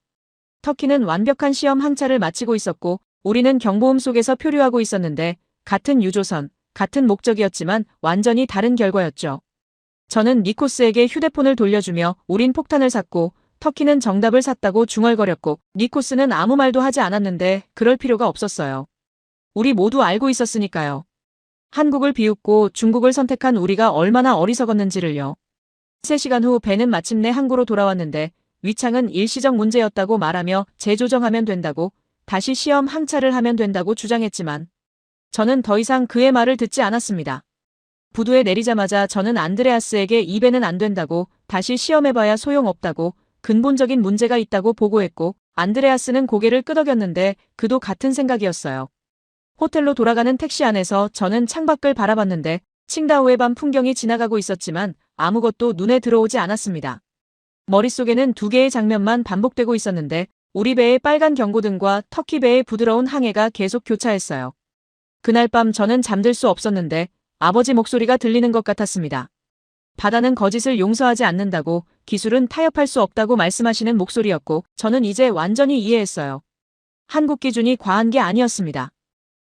터키는 완벽한 시험 항차를 마치고 있었고 우리는 경보음 속에서 표류하고 있었는데 같은 유조선, 같은 목적이었지만 완전히 다른 결과였죠. 저는 니코스에게 휴대폰을 돌려주며 우린 폭탄을 샀고 터키는 정답을 샀다고 중얼거렸고 니코스는 아무 말도 하지 않았는데 그럴 필요가 없었어요. 우리 모두 알고 있었으니까요. 한국을 비웃고 중국을 선택한 우리가 얼마나 어리석었는지를요. 3시간 후 배는 마침내 항구로 돌아왔는데 위창은 일시적 문제였다고 말하며 재조정하면 된다고 다시 시험 항차를 하면 된다고 주장했지만 저는 더 이상 그의 말을 듣지 않았습니다. 부두에 내리자마자 저는 안드레아스에게 이 배는 안 된다고 다시 시험해봐야 소용없다고 근본적인 문제가 있다고 보고했고 안드레아스는 고개를 끄덕였는데 그도 같은 생각이었어요. 호텔로 돌아가는 택시 안에서 저는 창밖을 바라봤는데 칭다오의 밤 풍경이 지나가고 있었지만 아무것도 눈에 들어오지 않았습니다. 머릿속에는 두 개의 장면만 반복되고 있었는데 우리 배의 빨간 경고등과 터키 배의 부드러운 항해가 계속 교차했어요. 그날 밤 저는 잠들 수 없었는데 아버지 목소리가 들리는 것 같았습니다. 바다는 거짓을 용서하지 않는다고, 기술은 타협할 수 없다고 말씀하시는 목소리였고 저는 이제 완전히 이해했어요. 한국 기준이 과한 게 아니었습니다.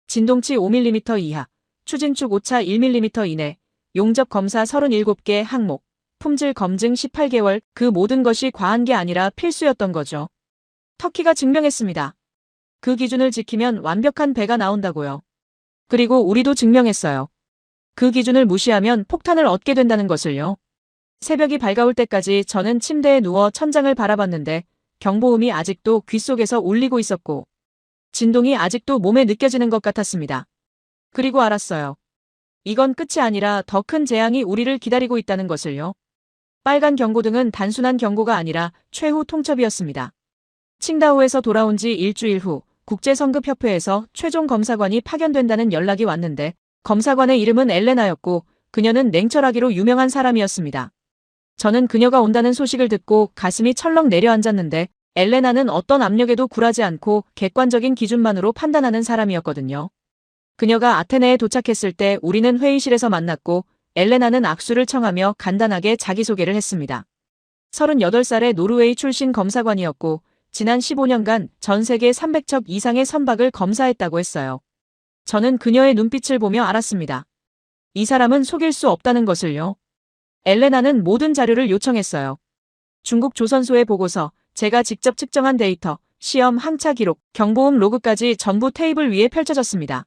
진동치 5mm 이하, 추진축 오차 1mm 이내, 용접 검사 37개 항목, 품질 검증 18개월, 그 모든 것이 과한 게 아니라 필수였던 거죠. 터키가 증명했습니다. 그 기준을 지키면 완벽한 배가 나온다고요. 그리고 우리도 증명했어요. 그 기준을 무시하면 폭탄을 얻게 된다는 것을요. 새벽이 밝아올 때까지 저는 침대에 누워 천장을 바라봤는데 경보음이 아직도 귓속에서 울리고 있었고 진동이 아직도 몸에 느껴지는 것 같았습니다. 그리고 알았어요. 이건 끝이 아니라 더 큰 재앙이 우리를 기다리고 있다는 것을요. 빨간 경고등은 단순한 경고가 아니라 최후 통첩이었습니다. 칭다오에서 돌아온 지 일주일 후 국제성급협회에서 최종 검사관이 파견된다는 연락이 왔는데 검사관의 이름은 엘레나였고 그녀는 냉철하기로 유명한 사람이었습니다. 저는 그녀가 온다는 소식을 듣고 가슴이 철렁 내려앉았는데 엘레나는 어떤 압력에도 굴하지 않고 객관적인 기준만으로 판단하는 사람이었거든요. 그녀가 아테네에 도착했을 때 우리는 회의실에서 만났고 엘레나는 악수를 청하며 간단하게 자기소개를 했습니다. 38살의 노르웨이 출신 검사관이었고 지난 15년간 전 세계 300척 이상의 선박을 검사했다고 했어요. 저는 그녀의 눈빛을 보며 알았습니다. 이 사람은 속일 수 없다는 것을요. 엘레나는 모든 자료를 요청했어요. 중국 조선소의 보고서, 제가 직접 측정한 데이터, 시험 항차 기록, 경보음 로그까지 전부 테이블 위에 펼쳐졌습니다.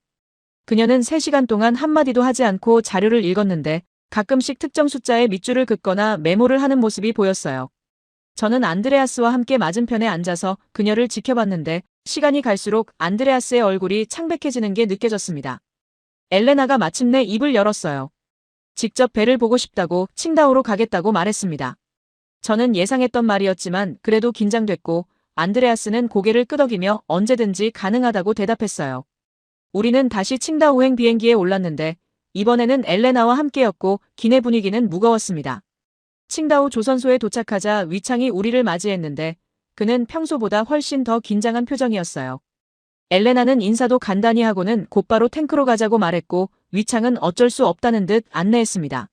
그녀는 3시간 동안 한마디도 하지 않고 자료를 읽었는데 가끔씩 특정 숫자에 밑줄을 긋거나 메모를 하는 모습이 보였어요. 저는 안드레아스와 함께 맞은편에 앉아서 그녀를 지켜봤는데 시간이 갈수록 안드레아스의 얼굴이 창백해지는 게 느껴졌습니다. 엘레나가 마침내 입을 열었어요. 직접 배를 보고 싶다고, 칭다오로 가겠다고 말했습니다. 저는 예상했던 말이었지만 그래도 긴장됐고 안드레아스는 고개를 끄덕이며 언제든지 가능하다고 대답했어요. 우리는 다시 칭다오행 비행기에 올랐는데 이번에는 엘레나와 함께였고 기내 분위기는 무거웠습니다. 칭다오 조선소에 도착하자 위창이 우리를 맞이했는데 그는 평소보다 훨씬 더 긴장한 표정이었어요. 엘레나는 인사도 간단히 하고는 곧바로 탱크로 가자고 말했고 위창은 어쩔 수 없다는 듯 안내했습니다.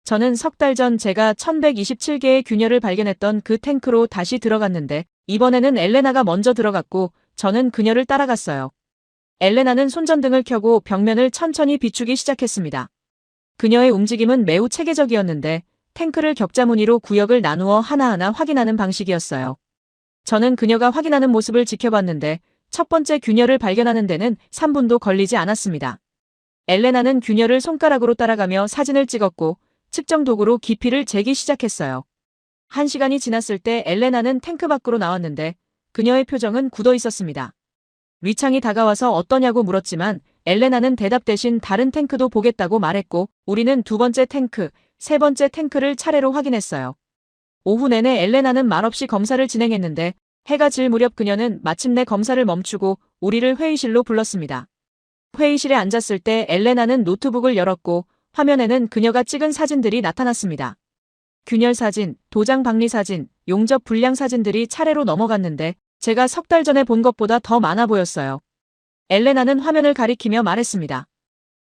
저는 석 달 전 제가 1127개의 균열을 발견했던 그 탱크로 다시 들어갔는데 이번에는 엘레나가 먼저 들어갔고 저는 그녀를 따라갔어요. 엘레나는 손전등을 켜고 벽면을 천천히 비추기 시작했습니다. 그녀의 움직임은 매우 체계적이었는데 탱크를 격자 무늬로 구역을 나누어 하나하나 확인하는 방식이었어요. 저는 그녀가 확인하는 모습을 지켜봤는데 첫 번째 균열을 발견하는 데는 3분도 걸리지 않았습니다. 엘레나는 균열을 손가락으로 따라가며 사진을 찍었고 측정 도구로 깊이를 재기 시작했어요. 1시간이 지났을 때 엘레나는 탱크 밖으로 나왔는데 그녀의 표정은 굳어 있었습니다. 위창이 다가와서 어떠냐고 물었지만 엘레나는 대답 대신 다른 탱크도 보겠다고 말했고 우리는 두 번째 탱크, 세 번째 탱크를 차례로 확인했어요. 오후 내내 엘레나는 말없이 검사를 진행했는데 해가 질 무렵 그녀는 마침내 검사를 멈추고 우리를 회의실로 불렀습니다. 회의실에 앉았을 때 엘레나는 노트북을 열었고 화면에는 그녀가 찍은 사진들이 나타났습니다. 균열 사진, 도장 박리 사진, 용접 불량 사진들이 차례로 넘어갔는데 제가 석 달 전에 본 것보다 더 많아 보였어요. 엘레나는 화면을 가리키며 말했습니다.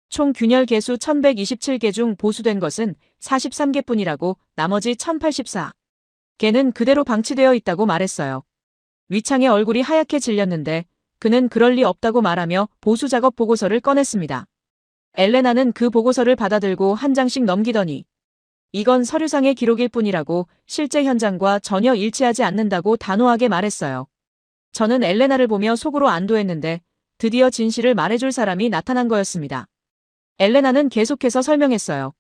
총 균열 개수 1127개 중 보수된 것은 43개뿐이라고, 나머지 1084개는 그대로 방치되어 있다고 말했어요. 위창의 얼굴이 하얗게 질렸는데 그는 그럴 리 없다고 말하며 보수 작업 보고서를 꺼냈습니다. 엘레나는 그 보고서를 받아들고 한 장씩 넘기더니 이건 서류상의 기록일 뿐이라고, 실제 현장과 전혀 일치하지 않는다고 단호하게 말했어요. 저는 엘레나를 보며 속으로 안도했는데 드디어 진실을 말해줄 사람이 나타난 거였습니다. 엘레나는 계속해서 설명했어요.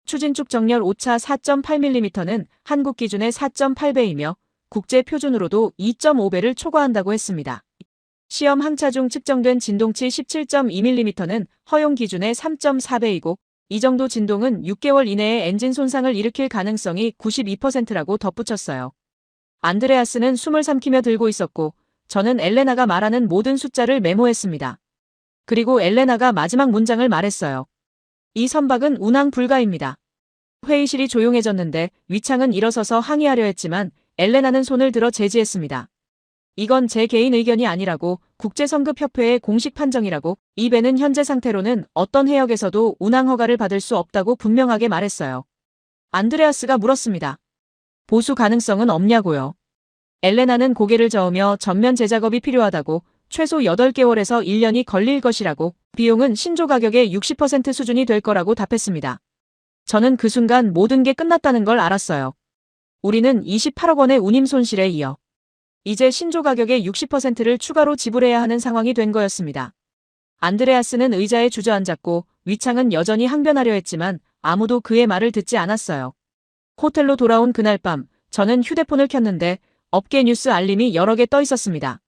추진축 정렬 오차 4.8mm는 한국 기준의 4.8배이며 국제 표준으로도 2.5배를 초과한다고 했습니다. 시험 항차 중 측정된 진동치 17.2mm는 허용 기준의 3.4배이고 이 정도 진동은 6개월 이내에 엔진 손상을 일으킬 가능성이 92%라고 덧붙였어요. 안드레아스는 숨을 삼키며 들고 있었고 저는 엘레나가 말하는 모든 숫자를 메모했습니다. 그리고 엘레나가 마지막 문장을 말했어요. 이 선박은 운항 불가입니다. 회의실이 조용해졌는데 위창은 일어서서 항의하려 했지만 엘레나는 손을 들어 제지했습니다. 이건 제 개인 의견이 아니라고, 국제성급협회의 공식 판정이라고, 이 배는 현재 상태로는 어떤 해역에서도 운항 허가를 받을 수 없다고 분명하게 말했어요. 안드레아스가 물었습니다. 보수 가능성은 없냐고요. 엘레나는 고개를 저으며 전면 재작업이 필요하다고, 최소 8개월에서 1년이 걸릴 것이라고, 비용은 신조 가격의 60% 수준이 될 거라고 답했습니다. 저는 그 순간 모든 게 끝났다는 걸 알았어요. 우리는 28억 원의 운임 손실에 이어 이제 신조 가격의 60%를 추가로 지불해야 하는 상황이 된 거였습니다. 안드레아스는 의자에 주저앉았고 위창은 여전히 항변하려 했지만 아무도 그의 말을 듣지 않았어요. 호텔로 돌아온 그날 밤 저는 휴대폰을 켰는데 업계 뉴스 알림이 여러 개 떠 있었습니다.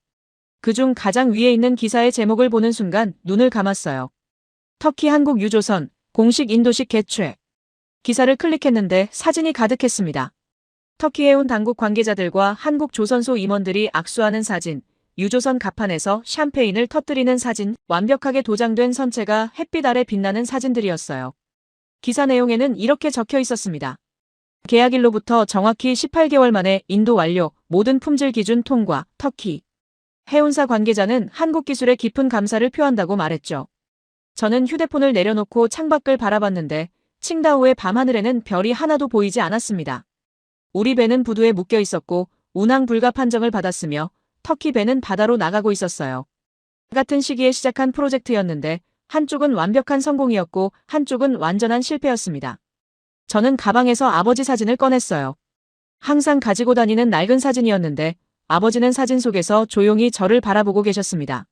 그중 가장 위에 있는 기사의 제목을 보는 순간 눈을 감았어요. 터키 한국 유조선 공식 인도식 개최. 기사를 클릭했는데 사진이 가득했습니다. 터키 해운 당국 관계자들과 한국 조선소 임원들이 악수하는 사진, 유조선 갑판에서 샴페인을 터뜨리는 사진, 완벽하게 도장된 선체가 햇빛 아래 빛나는 사진들이었어요. 기사 내용에는 이렇게 적혀 있었습니다. 계약일로부터 정확히 18개월 만에 인도 완료, 모든 품질 기준 통과, 터키. 해운사 관계자는 한국 기술에 깊은 감사를 표한다고 말했죠. 저는 휴대폰을 내려놓고 창밖을 바라봤는데 칭다오의 밤하늘에는 별이 하나도 보이지 않았습니다. 우리 배는 부두에 묶여 있었고 운항 불가 판정을 받았으며 터키 배는 바다로 나가고 있었어요. 같은 시기에 시작한 프로젝트였는데 한쪽은 완벽한 성공이었고 한쪽은 완전한 실패였습니다. 저는 가방에서 아버지 사진을 꺼냈어요. 항상 가지고 다니는 낡은 사진이었는데 아버지는 사진 속에서 조용히 저를 바라보고 계셨습니다.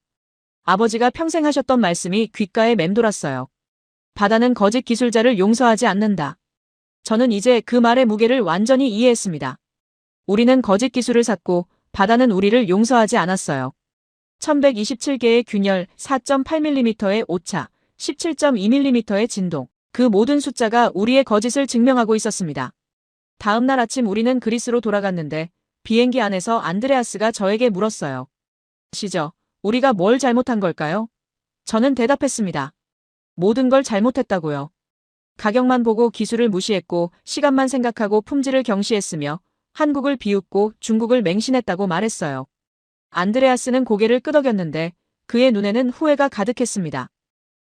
아버지가 평생 하셨던 말씀이 귓가에 맴돌았어요. 바다는 거짓 기술자를 용서하지 않는다. 저는 이제 그 말의 무게를 완전히 이해했습니다. 우리는 거짓 기술을 샀고 바다는 우리를 용서하지 않았어요. 1127개의 균열, 4.8mm의 오차, 17.2mm의 진동, 그 모든 숫자가 우리의 거짓을 증명하고 있었습니다. 다음 날 아침 우리는 그리스로 돌아갔는데 비행기 안에서 안드레아스가 저에게 물었어요. 시저, 우리가 뭘 잘못한 걸까요? 저는 대답했습니다. 모든 걸 잘못했다고요. 가격만 보고 기술을 무시했고 시간만 생각하고 품질을 경시했으며 한국을 비웃고 중국을 맹신했다고 말했어요. 안드레아스는 고개를 끄덕였는데 그의 눈에는 후회가 가득했습니다.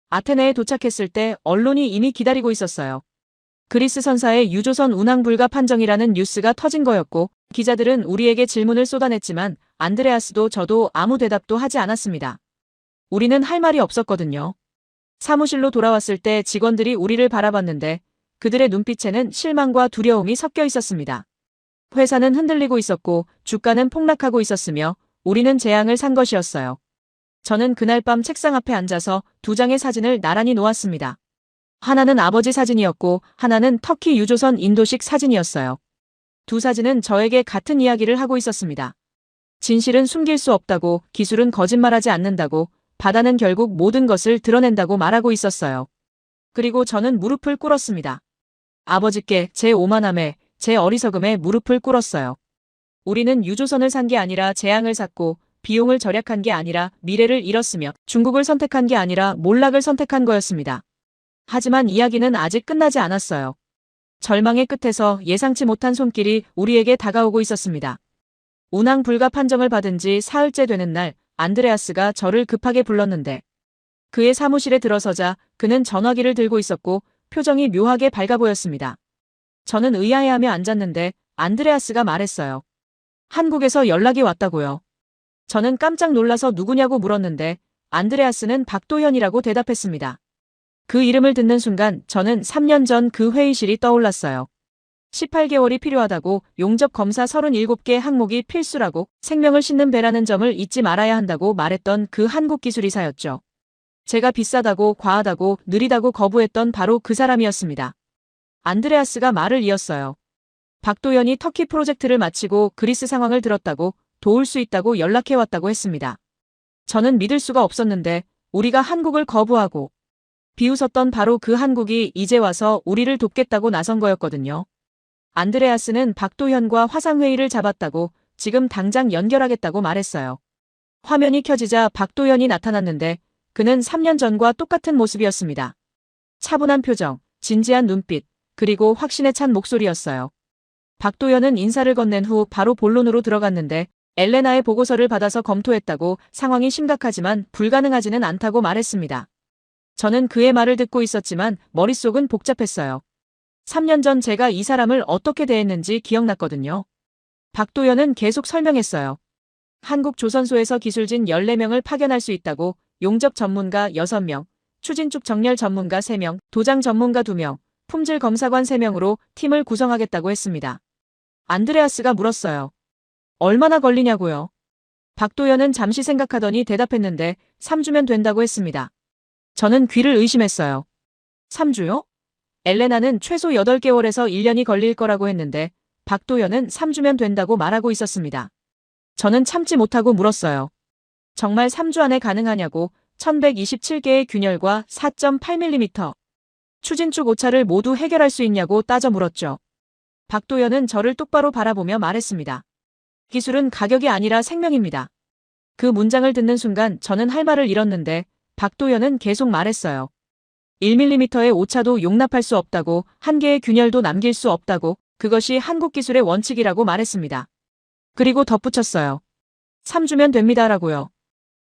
아테네에 도착했을 때 언론이 이미 기다리고 있었어요. 그리스 선사의 유조선 운항 불가 판정이라는 뉴스가 터진 거였고 기자들은 우리에게 질문을 쏟아냈지만 안드레아스도 저도 아무 대답도 하지 않았습니다. 우리는 할 말이 없었거든요. 사무실로 돌아왔을 때 직원들이 우리를 바라봤는데 그들의 눈빛에는 실망과 두려움이 섞여 있었습니다. 회사는 흔들리고 있었고 주가는 폭락하고 있었으며 우리는 재앙을 산 것이었어요. 저는 그날 밤 책상 앞에 앉아서 두 장의 사진을 나란히 놓았습니다. 하나는 아버지 사진이었고 하나는 터키 유조선 인도식 사진이었어요. 두 사진은 저에게 같은 이야기를 하고 있었습니다. 진실은 숨길 수 없다고, 기술은 거짓말하지 않는다고, 바다는 결국 모든 것을 드러낸다고 말하고 있었어요. 그리고 저는 무릎을 꿇었습니다. 아버지께 제 오만함에, 제 어리석음에 무릎을 꿇었어요. 우리는 유조선을 산 게 아니라 재앙을 샀고 비용을 절약한 게 아니라 미래를 잃었으며 중국을 선택한 게 아니라 몰락을 선택한 거였습니다. 하지만 이야기는 아직 끝나지 않았어요. 절망의 끝에서 예상치 못한 손길이 우리에게 다가오고 있었습니다. 운항 불가 판정을 받은 지 사흘째 되는 날 안드레아스가 저를 급하게 불렀는데 그의 사무실에 들어서자 그는 전화기를 들고 있었고 표정이 묘하게 밝아 보였습니다. 저는 의아해하며 앉았는데 안드레아스가 말했어요. 한국에서 연락이 왔다고요. 저는 깜짝 놀라서 누구냐고 물었는데 안드레아스는 박도현이라고 대답했습니다. 그 이름을 듣는 순간 저는 3년 전 그 회의실이 떠올랐어요. 18개월이 필요하다고, 용접 검사 37개 항목이 필수라고, 생명을 싣는 배라는 점을 잊지 말아야 한다고 말했던 그 한국 기술이사였죠. 제가 비싸다고, 과하다고, 느리다고 거부했던 바로 그 사람이었습니다. 안드레아스가 말을 이었어요. 박도현이 터키 프로젝트를 마치고 그리스 상황을 들었다고, 도울 수 있다고 연락해왔다고 했습니다. 저는 믿을 수가 없었는데 우리가 한국을 거부하고 비웃었던 바로 그 한국이 이제 와서 우리를 돕겠다고 나선 거였거든요. 안드레아스는 박도현과 화상회의를 잡았다고, 지금 당장 연결하겠다고 말했어요. 화면이 켜지자 박도연이 나타났는데 그는 3년 전과 똑같은 모습이었습니다. 차분한 표정, 진지한 눈빛, 그리고 확신에 찬 목소리였어요. 박도연은 인사를 건넨 후 바로 본론으로 들어갔는데 엘레나의 보고서를 받아서 검토했다고 상황이 심각하지만 불가능하지는 않다고 말했습니다. 저는 그의 말을 듣고 있었지만 머릿속은 복잡했어요. 3년 전 제가 이 사람을 어떻게 대했는지 기억났거든요. 박도연은 계속 설명했어요. 한국 조선소에서 기술진 14명을 파견할 수 있다고, 용접 전문가 6명, 추진축 정렬 전문가 3명, 도장 전문가 2명, 품질 검사관 3명으로 팀을 구성하겠다고 했습니다. 안드레아스가 물었어요. 얼마나 걸리냐고요? 박도연은 잠시 생각하더니 대답했는데 3주면 된다고 했습니다. 저는 귀를 의심했어요. 3주요? 엘레나는 최소 8개월에서 1년이 걸릴 거라고 했는데 박도연은 3주면 된다고 말하고 있었습니다. 저는 참지 못하고 물었어요. 정말 3주 안에 가능하냐고. 1127개의 균열과 4.8mm 추진축 오차를 모두 해결할 수 있냐고 따져 물었죠. 박도연은 저를 똑바로 바라보며 말했습니다. 기술은 가격이 아니라 생명입니다. 그 문장을 듣는 순간 저는 할 말을 잃었는데 박도연은 계속 말했어요. 1mm의 오차도 용납할 수 없다고, 한 개의 균열도 남길 수 없다고, 그것이 한국 기술의 원칙이라고 말했습니다. 그리고 덧붙였어요. 3주면 됩니다라고요.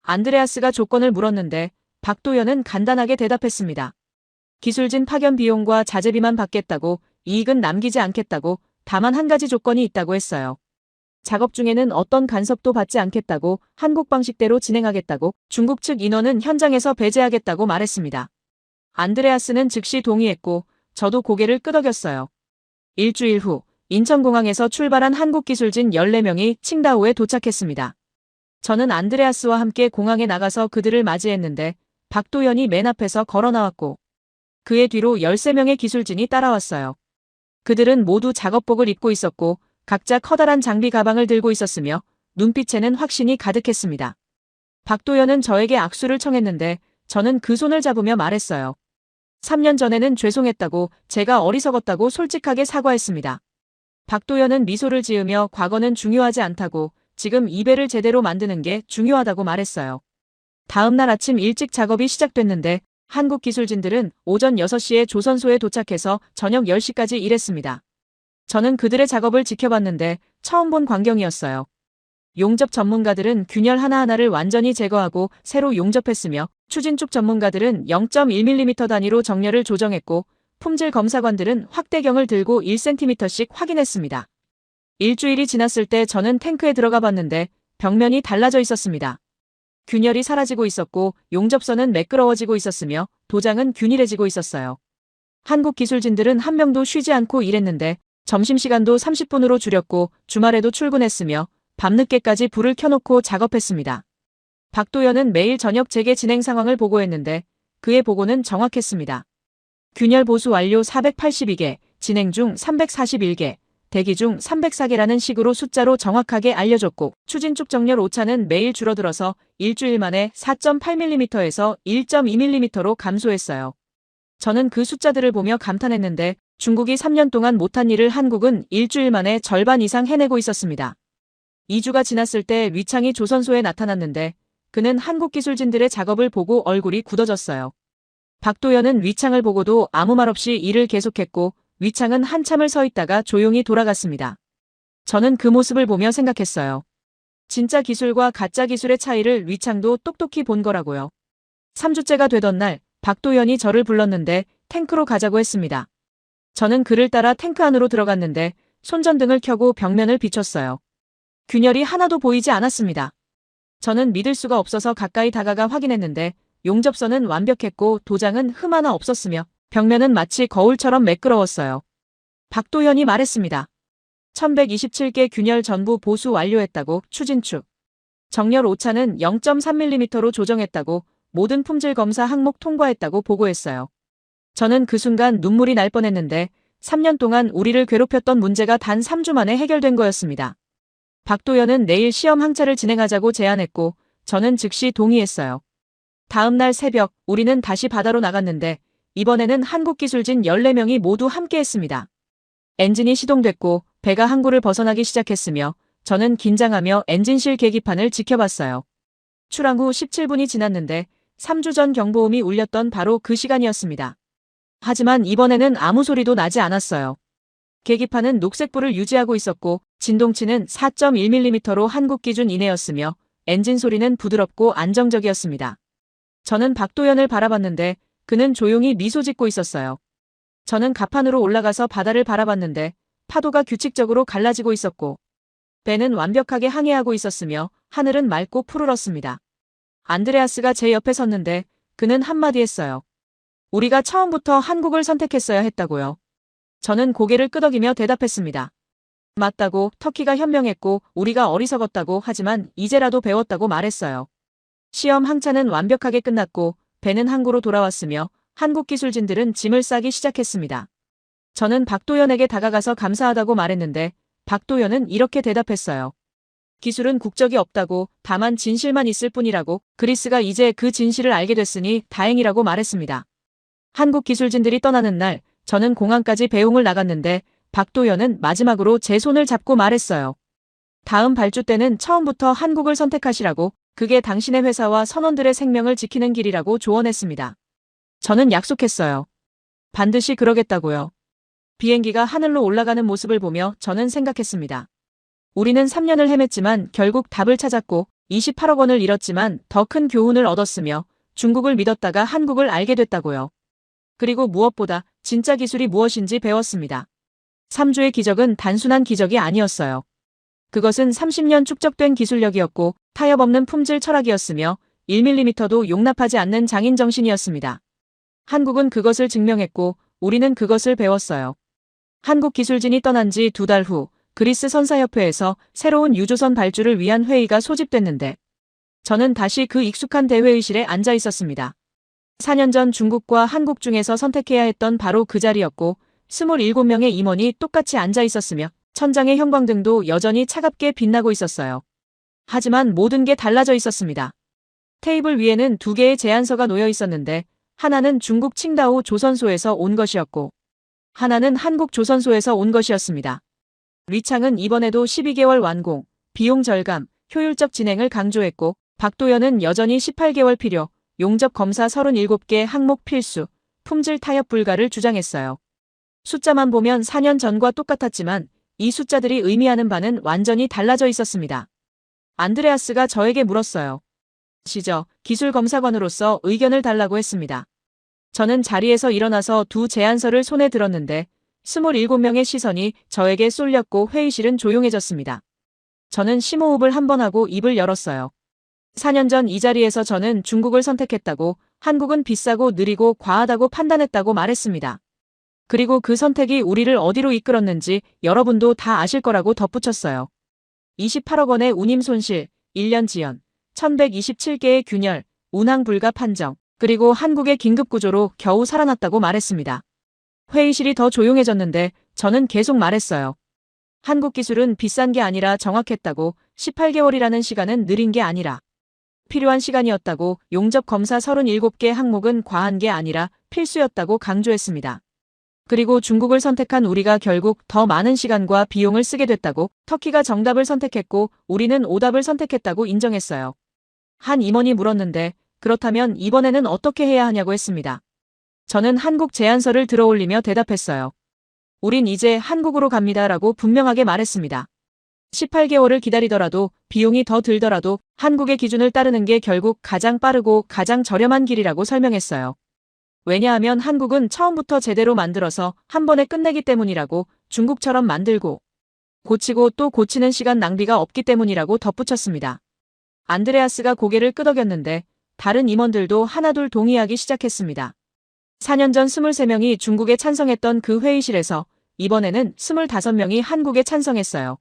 안드레아스가 조건을 물었는데 박도연은 간단하게 대답했습니다. 기술진 파견 비용과 자재비만 받겠다고, 이익은 남기지 않겠다고, 다만 한 가지 조건이 있다고 했어요. 작업 중에는 어떤 간섭도 받지 않겠다고, 한국 방식대로 진행하겠다고, 중국 측 인원은 현장에서 배제하겠다고 말했습니다. 안드레아스는 즉시 동의했고 저도 고개를 끄덕였어요. 일주일 후 인천공항에서 출발한 한국 기술진 14명이 칭다오에 도착했습니다. 저는 안드레아스와 함께 공항에 나가서 그들을 맞이했는데 박도연이 맨 앞에서 걸어 나왔고 그의 뒤로 13명의 기술진이 따라왔어요. 그들은 모두 작업복을 입고 있었고 각자 커다란 장비 가방을 들고 있었으며 눈빛에는 확신이 가득했습니다. 박도연은 저에게 악수를 청했는데 저는 그 손을 잡으며 말했어요. 3년 전에는 죄송했다고, 제가 어리석었다고 솔직하게 사과했습니다. 박도연은 미소를 지으며 과거는 중요하지 않다고, 지금 이 배를 제대로 만드는 게 중요하다고 말했어요. 다음 날 아침 일찍 작업이 시작됐는데 한국 기술진들은 오전 6시에 조선소에 도착해서 저녁 10시까지 일했습니다. 저는 그들의 작업을 지켜봤는데 처음 본 광경이었어요. 용접 전문가들은 균열 하나하나를 완전히 제거하고 새로 용접했으며 추진축 전문가들은 0.1mm 단위로 정렬을 조정했고 품질 검사관들은 확대경을 들고 1cm씩 확인했습니다. 일주일이 지났을 때 저는 탱크에 들어가 봤는데 벽면이 달라져 있었습니다. 균열이 사라지고 있었고 용접선은 매끄러워지고 있었으며 도장은 균일해지고 있었어요. 한국 기술진들은 한 명도 쉬지 않고 일했는데 점심시간도 30분으로 줄였고 주말에도 출근했으며 밤늦게까지 불을 켜놓고 작업했습니다. 박도연은 매일 저녁 재개 진행 상황을 보고했는데 그의 보고는 정확했습니다. 균열 보수 완료 482개, 진행 중 341개, 대기 중 304개라는 식으로 숫자로 정확하게 알려줬고 추진축 정렬 오차는 매일 줄어들어서 일주일 만에 4.8mm에서 1.2mm로 감소했어요. 저는 그 숫자들을 보며 감탄했는데 중국이 3년 동안 못한 일을 한국은 일주일 만에 절반 이상 해내고 있었습니다. 2주가 지났을 때 위창이 조선소에 나타났는데 그는 한국 기술진들의 작업을 보고 얼굴이 굳어졌어요. 박도연은 위창을 보고도 아무 말 없이 일을 계속했고 위창은 한참을 서 있다가 조용히 돌아갔습니다. 저는 그 모습을 보며 생각했어요. 진짜 기술과 가짜 기술의 차이를 위창도 똑똑히 본 거라고요. 3주째가 되던 날 박도연이 저를 불렀는데 탱크로 가자고 했습니다. 저는 그를 따라 탱크 안으로 들어갔는데 손전등을 켜고 벽면을 비췄어요. 균열이 하나도 보이지 않았습니다. 저는 믿을 수가 없어서 가까이 다가가 확인했는데 용접선은 완벽했고 도장은 흠 하나 없었으며 벽면은 마치 거울처럼 매끄러웠어요. 박도연이 말했습니다. 1127개 균열 전부 보수 완료했다고, 추진축 정렬 오차는 0.3mm로 조정했다고, 모든 품질 검사 항목 통과했다고 보고했어요. 저는 그 순간 눈물이 날 뻔했는데 3년 동안 우리를 괴롭혔던 문제가 단 3주 만에 해결된 거였습니다. 박도연은 내일 시험 항차를 진행하자고 제안했고 저는 즉시 동의했어요. 다음 날 새벽 우리는 다시 바다로 나갔는데 이번에는 한국 기술진 14명이 모두 함께했습니다. 엔진이 시동됐고 배가 항구를 벗어나기 시작했으며 저는 긴장하며 엔진실 계기판을 지켜봤어요. 출항 후 17분이 지났는데 3주 전 경보음이 울렸던 바로 그 시간이었습니다. 하지만 이번에는 아무 소리도 나지 않았어요. 계기판은 녹색불을 유지하고 있었고 진동치는 4.1mm로 한국 기준 이내였으며 엔진 소리는 부드럽고 안정적이었습니다. 저는 박도연을 바라봤는데 그는 조용히 미소 짓고 있었어요. 저는 갑판으로 올라가서 바다를 바라봤는데 파도가 규칙적으로 갈라지고 있었고 배는 완벽하게 항해하고 있었으며 하늘은 맑고 푸르렀습니다. 안드레아스가 제 옆에 섰는데 그는 한마디 했어요. 우리가 처음부터 한국을 선택했어야 했다고요. 저는 고개를 끄덕이며 대답했습니다. 맞다고. 터키가 현명했고 우리가 어리석었다고. 하지만 이제라도 배웠다고 말했어요. 시험 항차는 완벽하게 끝났고 배는 항구로 돌아왔으며 한국 기술진들은 짐을 싸기 시작했습니다. 저는 박도연에게 다가가서 감사하다고 말했는데 박도연은 이렇게 대답했어요. 기술은 국적이 없다고, 다만 진실만 있을 뿐이라고. 그리스가 이제 그 진실을 알게 됐으니 다행이라고 말했습니다. 한국 기술진들이 떠나는 날 저는 공항까지 배웅을 나갔는데 박도연은 마지막으로 제 손을 잡고 말했어요. 다음 발주 때는 처음부터 한국을 선택하시라고. 그게 당신의 회사와 선원들의 생명을 지키는 길이라고 조언했습니다. 저는 약속했어요. 반드시 그러겠다고요. 비행기가 하늘로 올라가는 모습을 보며 저는 생각했습니다. 우리는 3년을 헤맸지만 결국 답을 찾았고 28억 원을 잃었지만 더 큰 교훈을 얻었으며 중국을 믿었다가 한국을 알게 됐다고요. 그리고 무엇보다 진짜 기술이 무엇인지 배웠습니다. 3주의 기적은 단순한 기적이 아니었어요. 그것은 30년 축적된 기술력이었고 타협 없는 품질 철학이었으며 1mm도 용납하지 않는 장인 정신이었습니다. 한국은 그것을 증명했고 우리는 그것을 배웠어요. 한국 기술진이 떠난 지 2달 후 그리스 선사협회에서 새로운 유조선 발주를 위한 회의가 소집됐는데 저는 다시 그 익숙한 대회의실에 앉아 있었습니다. 4년 전 중국과 한국 중에서 선택해야 했던 바로 그 자리였고 27명의 임원이 똑같이 앉아 있었으며 천장의 형광등도 여전히 차갑게 빛나고 있었어요. 하지만 모든 게 달라져 있었습니다. 테이블 위에는 2개의 제안서가 놓여 있었는데 하나는 중국 칭다오 조선소에서 온 것이었고 하나는 한국 조선소에서 온 것이었습니다. 리창은 이번에도 12개월 완공, 비용 절감, 효율적 진행을 강조했고 박도연은 여전히 18개월 필요, 용접 검사 37개 항목 필수, 품질 타협 불가를 주장했어요. 숫자만 보면 4년 전과 똑같았지만 이 숫자들이 의미하는 바는 완전히 달라져 있었습니다. 안드레아스가 저에게 물었어요. 기술검사관으로서 의견을 달라고 했습니다. 저는 자리에서 일어나서 2 제안서를 손에 들었는데 27명의 시선이 저에게 쏠렸고 회의실은 조용해졌습니다. 저는 심호흡을 한번 하고 입을 열었어요. 4년 전 이 자리에서 저는 중국을 선택했다고, 한국은 비싸고 느리고 과하다고 판단했다고 말했습니다. 그리고 그 선택이 우리를 어디로 이끌었는지 여러분도 다 아실 거라고 덧붙였어요. 28억 원의 운임 손실, 1년 지연, 1127개의 균열, 운항 불가 판정, 그리고 한국의 긴급구조로 겨우 살아났다고 말했습니다. 회의실이 더 조용해졌는데 저는 계속 말했어요. 한국 기술은 비싼 게 아니라 정확했다고, 18개월이라는 시간은 느린 게 아니라 필요한 시간이었다고, 용접 검사 37개 항목은 과한 게 아니라 필수였다고 강조했습니다. 그리고 중국을 선택한 우리가 결국 더 많은 시간과 비용을 쓰게 됐다고, 터키가 정답을 선택했고 우리는 오답을 선택했다고 인정했어요. 한 임원이 물었는데 그렇다면 이번에는 어떻게 해야 하냐고 했습니다. 저는 한국 제안서를 들어올리며 대답했어요. 우린 이제 한국으로 갑니다라고 분명하게 말했습니다. 18개월을 기다리더라도 비용이 더 들더라도 한국의 기준을 따르는 게 결국 가장 빠르고 가장 저렴한 길이라고 설명했어요. 왜냐하면 한국은 처음부터 제대로 만들어서 한 번에 끝내기 때문이라고, 중국처럼 만들고 고치고 또 고치는 시간 낭비가 없기 때문이라고 덧붙였습니다. 안드레아스가 고개를 끄덕였는데 다른 임원들도 하나둘 동의하기 시작했습니다. 4년 전 23명이 중국에 찬성했던 그 회의실에서 이번에는 25명이 한국에 찬성했어요.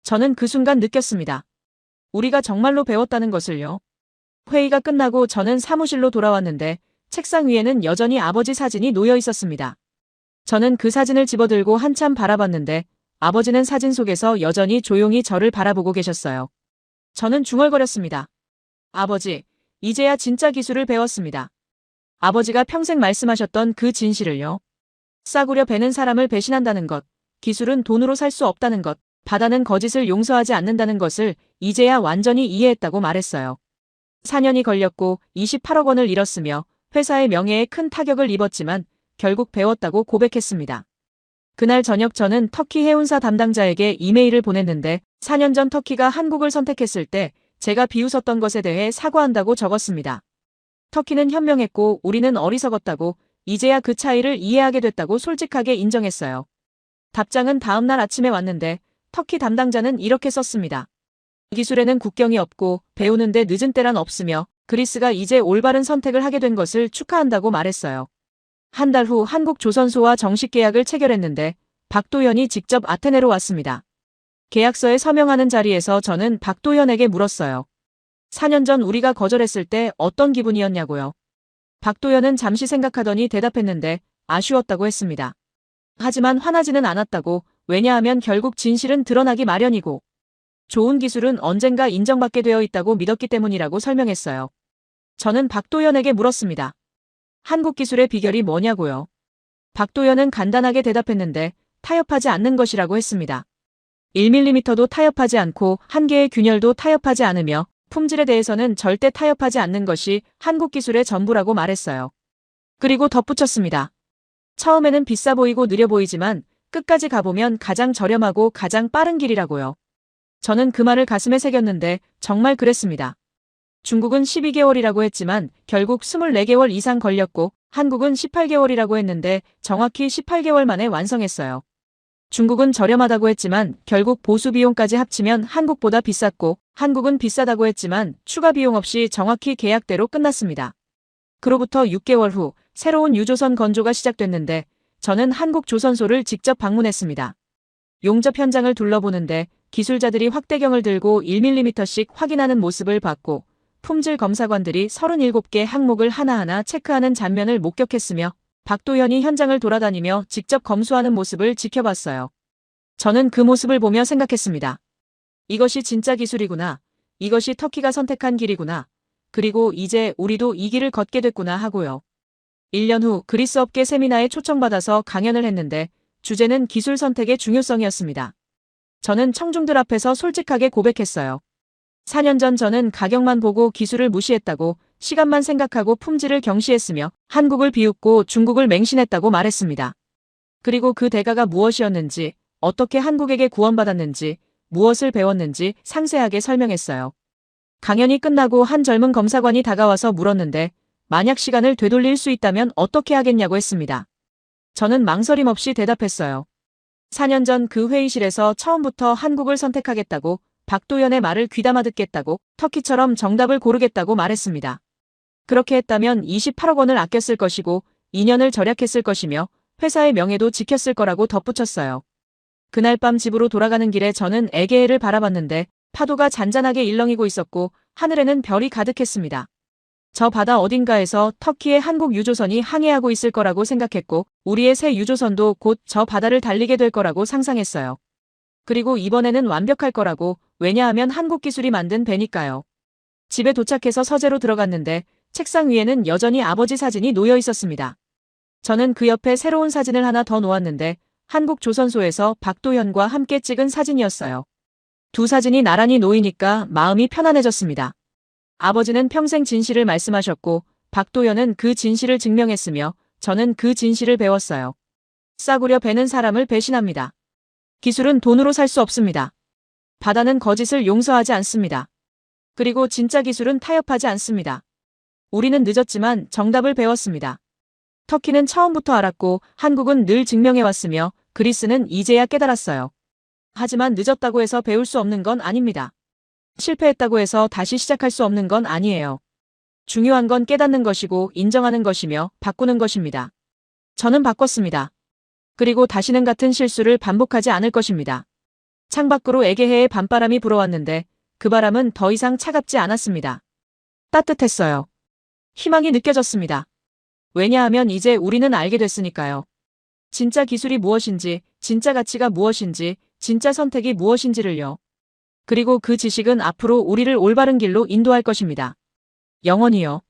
저는 그 순간 느꼈습니다. 우리가 정말로 배웠다는 것을요. 회의가 끝나고 저는 사무실로 돌아왔는데 책상 위에는 여전히 아버지 사진이 놓여 있었습니다. 저는 그 사진을 집어들고 한참 바라봤는데 아버지는 사진 속에서 여전히 조용히 저를 바라보고 계셨어요. 저는 중얼거렸습니다. 아버지, 이제야 진짜 기술을 배웠습니다. 아버지가 평생 말씀하셨던 그 진실을요. 싸구려 베는 사람을 배신한다는 것, 기술은 돈으로 살 수 없다는 것, 바다는 거짓을 용서하지 않는다는 것을 이제야 완전히 이해했다고 말했어요. 4년이 걸렸고 28억 원을 잃었으며 회사의 명예에 큰 타격을 입었지만 결국 배웠다고 고백했습니다. 그날 저녁 저는 터키 해운사 담당자에게 이메일을 보냈는데 4년 전 터키가 한국을 선택했을 때 제가 비웃었던 것에 대해 사과한다고 적었습니다. 터키는 현명했고 우리는 어리석었다고, 이제야 그 차이를 이해하게 됐다고 솔직하게 인정했어요. 답장은 다음 날 아침에 왔는데 터키 담당자는 이렇게 썼습니다. 기술에는 국경이 없고 배우는데 늦은 때란 없으며 그리스가 이제 올바른 선택을 하게 된 것을 축하한다고 말했어요. 한 달 후 한국 조선소와 정식 계약을 체결했는데 박도현이 직접 아테네로 왔습니다. 계약서에 서명하는 자리에서 저는 박도현에게 물었어요. 4년 전 우리가 거절했을 때 어떤 기분이었냐고요. 박도현은 잠시 생각하더니 대답했는데 아쉬웠다고 했습니다. 하지만 화나지는 않았다고, 왜냐하면 결국 진실은 드러나기 마련이고 좋은 기술은 언젠가 인정받게 되어 있다고 믿었기 때문이라고 설명했어요. 저는 박도현에게 물었습니다. 한국 기술의 비결이 뭐냐고요. 박도현은 간단하게 대답했는데 타협하지 않는 것이라고 했습니다. 1mm도 타협하지 않고 한 개의 균열도 타협하지 않으며 품질에 대해서는 절대 타협하지 않는 것이 한국 기술의 전부라고 말했어요. 그리고 덧붙였습니다. 처음에는 비싸 보이고 느려 보이지만 끝까지 가보면 가장 저렴하고 가장 빠른 길이라고요. 저는 그 말을 가슴에 새겼는데 정말 그랬습니다. 중국은 12개월이라고 했지만 결국 24개월 이상 걸렸고 한국은 18개월이라고 했는데 정확히 18개월 만에 완성했어요. 중국은 저렴하다고 했지만 결국 보수 비용까지 합치면 한국보다 비쌌고 한국은 비싸다고 했지만 추가 비용 없이 정확히 계약대로 끝났습니다. 그로부터 6개월 후 새로운 유조선 건조가 시작됐는데 저는 한국 조선소를 직접 방문했습니다. 용접 현장을 둘러보는데 기술자들이 확대경을 들고 1mm씩 확인하는 모습을 봤고 품질 검사관들이 37개 항목을 하나하나 체크하는 장면을 목격했으며 박도현이 현장을 돌아다니며 직접 검수하는 모습을 지켜봤어요. 저는 그 모습을 보며 생각했습니다. 이것이 진짜 기술이구나. 이것이 터키가 선택한 길이구나. 그리고 이제 우리도 이 길을 걷게 됐구나 하고요. 1년 후 그리스 업계 세미나에 초청받아서 강연을 했는데 주제는 기술 선택의 중요성이었습니다. 저는 청중들 앞에서 솔직하게 고백했어요. 4년 전 저는 가격만 보고 기술을 무시했다고, 시간만 생각하고 품질을 경시했으며 한국을 비웃고 중국을 맹신했다고 말했습니다. 그리고 그 대가가 무엇이었는지, 어떻게 한국에게 구원받았는지, 무엇을 배웠는지 상세하게 설명했어요. 강연이 끝나고 한 젊은 검사관이 다가와서 물었는데 만약 시간을 되돌릴 수 있다면 어떻게 하겠냐고 했습니다. 저는 망설임 없이 대답했어요. 4년 전 그 회의실에서 처음부터 한국을 선택하겠다고, 박도현의 말을 귀담아 듣겠다고, 터키처럼 정답을 고르겠다고 말했습니다. 그렇게 했다면 28억 원을 아꼈을 것이고 2년을 절약했을 것이며 회사의 명예도 지켰을 거라고 덧붙였어요. 그날 밤 집으로 돌아가는 길에 저는 에게해를 바라봤는데 파도가 잔잔하게 일렁이고 있었고 하늘에는 별이 가득했습니다. 저 바다 어딘가에서 터키의 한국 유조선이 항해하고 있을 거라고 생각했고 우리의 새 유조선도 곧 저 바다를 달리게 될 거라고 상상했어요. 그리고 이번에는 완벽할 거라고, 왜냐하면 한국 기술이 만든 배니까요. 집에 도착해서 서재로 들어갔는데 책상 위에는 여전히 아버지 사진이 놓여 있었습니다. 저는 그 옆에 새로운 사진을 하나 더 놓았는데 한국 조선소에서 박도현과 함께 찍은 사진이었어요. 두 사진이 나란히 놓이니까 마음이 편안해졌습니다. 아버지는 평생 진실을 말씀하셨고 박도현은 그 진실을 증명했으며 저는 그 진실을 배웠어요. 싸구려 배는 사람을 배신합니다. 기술은 돈으로 살 수 없습니다. 바다는 거짓을 용서하지 않습니다. 그리고 진짜 기술은 타협하지 않습니다. 우리는 늦었지만 정답을 배웠습니다. 터키는 처음부터 알았고 한국은 늘 증명해왔으며 그리스는 이제야 깨달았어요. 하지만 늦었다고 해서 배울 수 없는 건 아닙니다. 실패했다고 해서 다시 시작할 수 없는 건 아니에요. 중요한 건 깨닫는 것이고 인정하는 것이며 바꾸는 것입니다. 저는 바꿨습니다. 그리고 다시는 같은 실수를 반복하지 않을 것입니다. 창밖으로 에게해의 밤바람이 불어왔는데 그 바람은 더 이상 차갑지 않았습니다. 따뜻했어요. 희망이 느껴졌습니다. 왜냐하면 이제 우리는 알게 됐으니까요. 진짜 기술이 무엇인지, 진짜 가치가 무엇인지, 진짜 선택이 무엇인지를요. 그리고 그 지식은 앞으로 우리를 올바른 길로 인도할 것입니다. 영원히요.